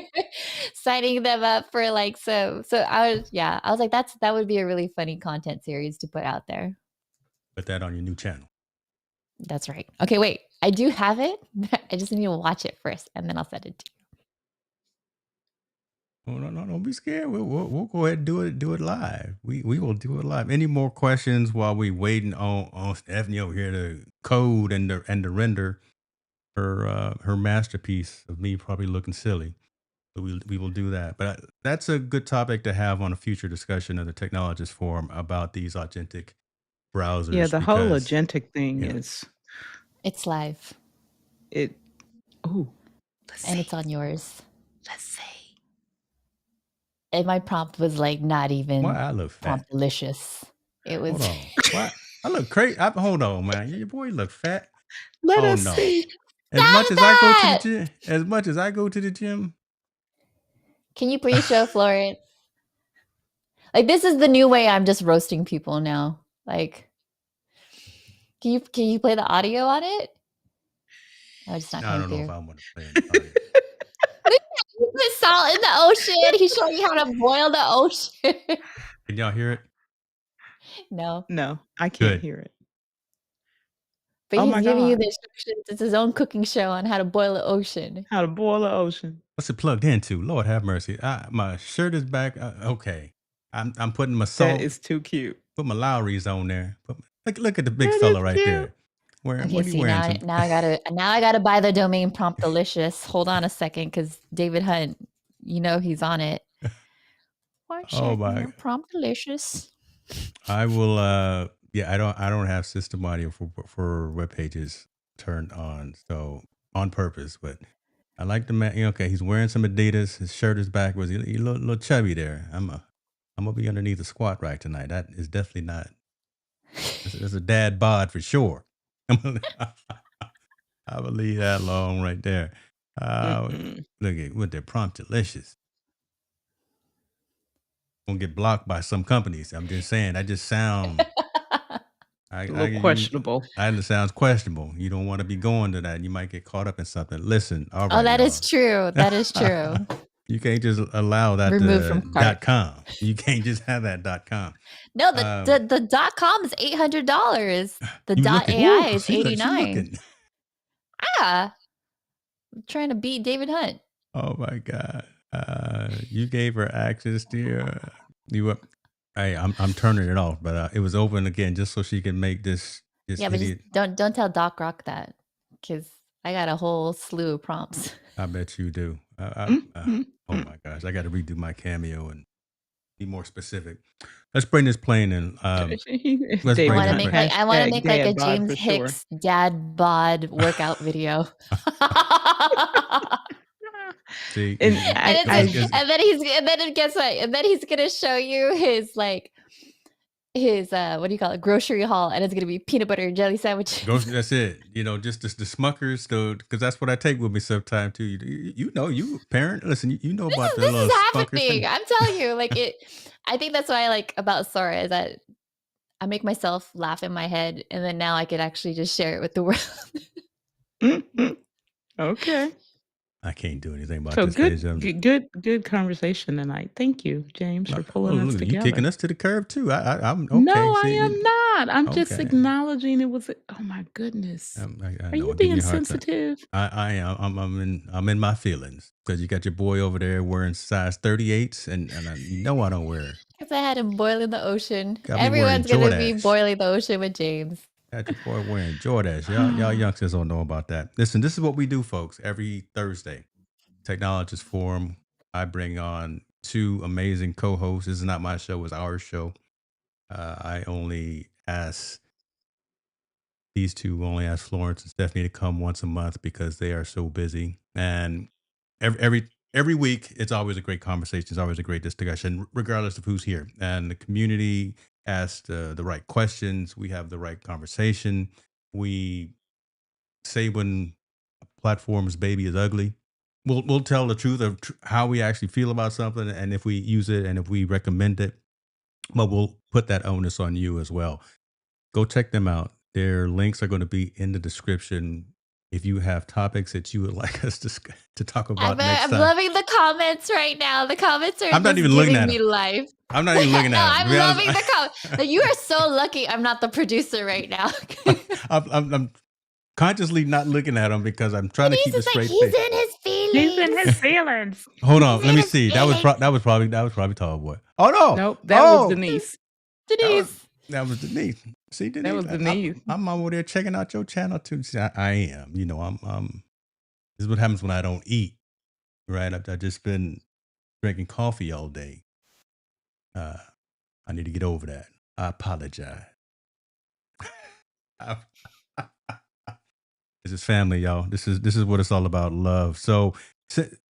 [SPEAKER 2] signing them up for like so I was like that would be a really funny content series to put out there.
[SPEAKER 1] Put that on your new channel.
[SPEAKER 2] That's right. Okay, wait. I do have it. I just need to watch it first and then I'll send it to you.
[SPEAKER 1] Oh, no, don't be scared. We'll go ahead and do it live. We will do it live. Any more questions while we waiting on Stephanie over here to code and to render her masterpiece of me probably looking silly. But we will do that. But that's a good topic to have on a future discussion of the Technologist Forum about these authentic
[SPEAKER 3] Yeah,
[SPEAKER 1] browsers
[SPEAKER 3] the whole
[SPEAKER 1] because
[SPEAKER 3] agentic thing
[SPEAKER 1] you know
[SPEAKER 3] is
[SPEAKER 2] It's live
[SPEAKER 3] it. Oh, let's
[SPEAKER 2] and
[SPEAKER 3] see.
[SPEAKER 2] it's on yours.
[SPEAKER 3] Let's see.
[SPEAKER 2] And my prompt was like not
[SPEAKER 1] why
[SPEAKER 2] even
[SPEAKER 1] I look fat.
[SPEAKER 2] promptilicious. It was
[SPEAKER 1] Hold on. Why I look crazy? Hold on, man. Your boy look fat.
[SPEAKER 3] Let
[SPEAKER 1] Oh
[SPEAKER 3] us
[SPEAKER 1] no.
[SPEAKER 3] see.
[SPEAKER 1] As much
[SPEAKER 2] Stop
[SPEAKER 1] as I go to the
[SPEAKER 2] that!
[SPEAKER 1] gym, as much as I go to the gym,
[SPEAKER 2] Can you pre-show Florence? Like this is the new way I'm just roasting people now. Like can you play the audio on it? Oh, it's not
[SPEAKER 1] I
[SPEAKER 2] coming
[SPEAKER 1] don't know if
[SPEAKER 2] through.
[SPEAKER 1] I want to play the audio.
[SPEAKER 2] He put salt in the ocean. He's showing you how to boil the ocean.
[SPEAKER 1] Can y'all hear it?
[SPEAKER 2] No.
[SPEAKER 3] No, I can't
[SPEAKER 1] Good.
[SPEAKER 3] hear it.
[SPEAKER 2] But
[SPEAKER 3] Oh
[SPEAKER 2] he's
[SPEAKER 3] my
[SPEAKER 2] giving you
[SPEAKER 3] God.
[SPEAKER 2] the instructions. It's his own cooking show on how to boil the ocean.
[SPEAKER 3] How to boil the ocean.
[SPEAKER 1] What's it plugged into? Lord have mercy. My shirt is back. Okay. I'm putting my salt.
[SPEAKER 3] That is too cute.
[SPEAKER 1] Put my Lowry's on there. Look at the big
[SPEAKER 3] That
[SPEAKER 1] fella
[SPEAKER 3] is
[SPEAKER 1] right
[SPEAKER 3] cute.
[SPEAKER 1] there.
[SPEAKER 2] Okay,
[SPEAKER 1] What are you
[SPEAKER 2] see
[SPEAKER 1] wearing?
[SPEAKER 2] now I gotta buy the domain Promptilicious. Hold on a second, because David Hunt, you know he's on it.
[SPEAKER 1] Oh my!
[SPEAKER 2] Promptilicious.
[SPEAKER 1] I will. Yeah, I don't have system audio for web pages turned on, so on purpose. But I like the man. Okay, he's wearing some Adidas. His shirt is backwards. He's a little chubby there. I'm gonna be underneath the squat rack tonight. That is definitely not. It's a dad bod for sure. I will leave that alone right there. Look at with their Promptilicious. Gonna get blocked by some companies. I'm just saying. That just sound.
[SPEAKER 3] A little questionable.
[SPEAKER 1] It sounds questionable. You don't want to be going to that. You might get caught up in something. Listen, all right.
[SPEAKER 2] Oh, that is true. That is true.
[SPEAKER 1] You can't just allow that
[SPEAKER 2] Remove from cart.
[SPEAKER 1] .com. You can't just have that .com.
[SPEAKER 2] No, the .com is $800. The .ai is $89. Yeah, I'm trying to beat David Hunt.
[SPEAKER 1] Oh my God! You gave her access to you. Hey, I'm turning it off, but it was open again just so she can make this.
[SPEAKER 2] Yeah, but just don't tell Doc Rock that, because I got a whole slew of prompts.
[SPEAKER 1] I bet you do. Oh my gosh, I got to redo my Cameo and be more specific. Let's bring this plane in. Let's
[SPEAKER 2] I want to make like a James Hicks dad bod workout video.
[SPEAKER 1] See,
[SPEAKER 2] and then he's gonna show you his what do you call it, grocery haul, and it's gonna be peanut butter and jelly sandwiches.
[SPEAKER 1] That's it. You know, just the Smuckers, though, because that's what I take with me sometimes too. You parent, listen, you know about the little Smuckers thing.
[SPEAKER 2] I'm telling you, like it. I think that's what I like about Sora is that I make myself laugh in my head, and then now I could actually just share it with the world.
[SPEAKER 3] Okay.
[SPEAKER 1] I can't do anything about
[SPEAKER 3] so
[SPEAKER 1] this.
[SPEAKER 3] Good conversation tonight. Thank you, James, for pulling us together.
[SPEAKER 1] You kicking us to the curb too. I'm okay.
[SPEAKER 3] No, I am not. I'm just acknowledging it was. Oh my goodness. Are you being sensitive?
[SPEAKER 1] I am. I'm in my feelings because you got your boy over there wearing size 38s, and you know I don't wear it.
[SPEAKER 2] Because I had him boiling the ocean. Everyone's gonna be boiling the ocean with James.
[SPEAKER 1] Got your boy wearing Jordache. Y'all youngsters don't know about that. Listen, this is what we do, folks. Every Thursday, Technologist Forum, I bring on two amazing co-hosts. This is not my show; it's our show. I only ask these two, only ask Florence and Stephanie to come once a month because they are so busy. And every week, it's always a great conversation. It's always a great discussion, regardless of who's here. And the community asks the right questions. We have the right conversation. We say when a platform's baby is ugly. We'll tell the truth of how we actually feel about something, and if we use it, and if we recommend it. But we'll put that onus on you as well. Go check them out. Their links are going to be in the description. If you have topics that you would like us to talk about next
[SPEAKER 2] I'm
[SPEAKER 1] time,
[SPEAKER 2] loving the comments right now. The comments are
[SPEAKER 1] I'm not
[SPEAKER 2] just
[SPEAKER 1] even looking
[SPEAKER 2] giving
[SPEAKER 1] at
[SPEAKER 2] me
[SPEAKER 1] them.
[SPEAKER 2] life.
[SPEAKER 1] I'm not even looking
[SPEAKER 2] No,
[SPEAKER 1] at them. To
[SPEAKER 2] I'm
[SPEAKER 1] be honest,
[SPEAKER 2] loving the comments. You are so lucky I'm not the producer right now.
[SPEAKER 1] I'm consciously not looking at them because I'm trying to
[SPEAKER 2] Denise
[SPEAKER 1] keep a
[SPEAKER 2] is like,
[SPEAKER 1] straight
[SPEAKER 2] he's
[SPEAKER 1] face.
[SPEAKER 2] in his
[SPEAKER 3] He's in
[SPEAKER 2] feelings.
[SPEAKER 3] his feelings.
[SPEAKER 1] Hold on,
[SPEAKER 2] He's
[SPEAKER 1] let
[SPEAKER 2] in
[SPEAKER 1] me
[SPEAKER 2] his
[SPEAKER 1] see. That was
[SPEAKER 2] feelings.
[SPEAKER 1] probably Tall Boy. Oh no,
[SPEAKER 3] Nope, that was
[SPEAKER 1] oh,
[SPEAKER 3] Denise.
[SPEAKER 2] Denise.
[SPEAKER 1] that was Denise. See, Denise,
[SPEAKER 3] That was Denise.
[SPEAKER 1] I'm over there checking out your channel too. See, I am. You know, this is what happens when I don't eat. Right, I've just been drinking coffee all day. I need to get over that. I apologize. This is family, y'all. This is what it's all about, love. So,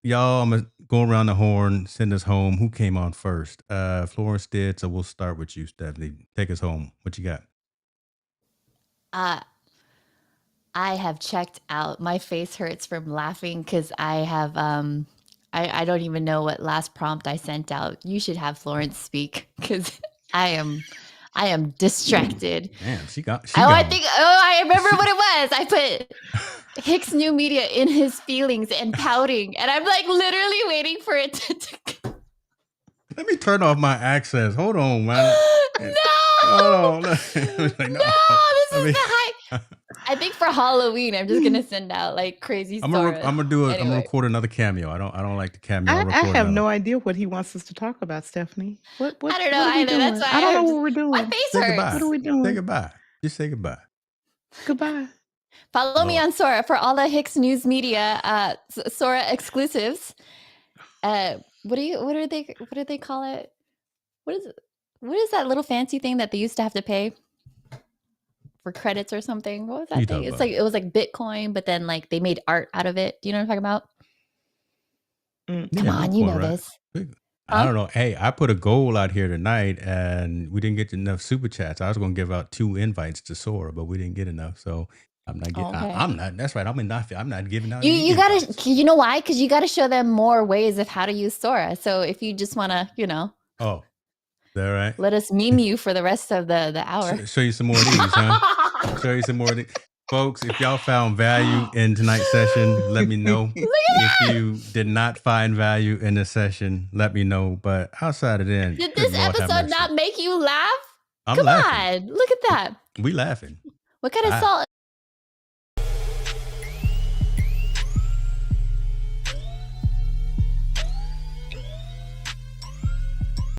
[SPEAKER 1] y'all, I'm gonna go around the horn, send us home. Who came on first? Florence did, so we'll start with you, Stephanie. Take us home. What you got?
[SPEAKER 2] I have checked out. My face hurts from laughing because I have I don't even know what last prompt I sent out. You should have Florence speak because I am distracted.
[SPEAKER 1] Man, she
[SPEAKER 2] I
[SPEAKER 1] gone.
[SPEAKER 2] think I remember what it was. I put Hicks New Media in his feelings and pouting, and I'm like literally waiting for it to
[SPEAKER 1] Let me turn off my access. Hold on, man.
[SPEAKER 2] No!
[SPEAKER 1] Hold on.
[SPEAKER 2] No, this is the high. I think for Halloween, I'm just gonna send out like crazy
[SPEAKER 1] I'm
[SPEAKER 2] Sora.
[SPEAKER 1] gonna do it. I'm gonna
[SPEAKER 2] Anyway.
[SPEAKER 1] record another cameo. I don't like the cameo.
[SPEAKER 3] I
[SPEAKER 1] I'll record
[SPEAKER 3] have
[SPEAKER 1] another.
[SPEAKER 3] no idea what he wants us to talk about, Stephanie. What
[SPEAKER 2] I don't know
[SPEAKER 3] what are we
[SPEAKER 2] either. That's
[SPEAKER 3] doing?
[SPEAKER 2] why
[SPEAKER 3] I don't know
[SPEAKER 2] I'm
[SPEAKER 3] what
[SPEAKER 2] just-
[SPEAKER 3] we're doing.
[SPEAKER 2] my face
[SPEAKER 1] Say
[SPEAKER 2] hurts.
[SPEAKER 1] goodbye.
[SPEAKER 3] What are we doing?
[SPEAKER 1] Say goodbye. Just say goodbye.
[SPEAKER 3] Goodbye.
[SPEAKER 2] Follow me
[SPEAKER 1] Oh.
[SPEAKER 2] on Sora for all the Hicks News Media Sora exclusives. What do they call it? What is that little fancy thing that they used to have to pay for credits or something? What was
[SPEAKER 1] What you
[SPEAKER 2] that thing?
[SPEAKER 1] talking
[SPEAKER 2] It's like it was like Bitcoin, but then like they made art out of it. Do you know what I'm talking about? Come
[SPEAKER 1] Yeah,
[SPEAKER 2] on, you
[SPEAKER 1] Bitcoin,
[SPEAKER 2] know
[SPEAKER 1] right?
[SPEAKER 2] this.
[SPEAKER 1] I
[SPEAKER 2] Huh?
[SPEAKER 1] don't know. Hey, I put a goal out here tonight, and we didn't get enough super chats. I was going to give out 2 invites to Sora, but we didn't get enough. So I'm not getting.
[SPEAKER 2] Okay.
[SPEAKER 1] I'm not. That's right. I'm not giving out.
[SPEAKER 2] You
[SPEAKER 1] any
[SPEAKER 2] gotta,
[SPEAKER 1] invites.
[SPEAKER 2] you know why? Because you gotta show them more ways of how to use Sora. So if you just wanna,
[SPEAKER 1] Oh, is that right?
[SPEAKER 2] let us meme you for the rest of the hour.
[SPEAKER 1] Show you some more of these, huh? Show you some more of these. Folks, if y'all found value in tonight's session, let me know. If you did not find value in the session, let me know. But outside of that,
[SPEAKER 2] Did
[SPEAKER 1] good
[SPEAKER 2] this
[SPEAKER 1] Lord have
[SPEAKER 2] episode
[SPEAKER 1] mercy.
[SPEAKER 2] not make you laugh?
[SPEAKER 1] I'm
[SPEAKER 2] Come
[SPEAKER 1] laughing.
[SPEAKER 2] on, look at that.
[SPEAKER 1] We laughing.
[SPEAKER 2] What kind of
[SPEAKER 1] Ah.
[SPEAKER 2] salt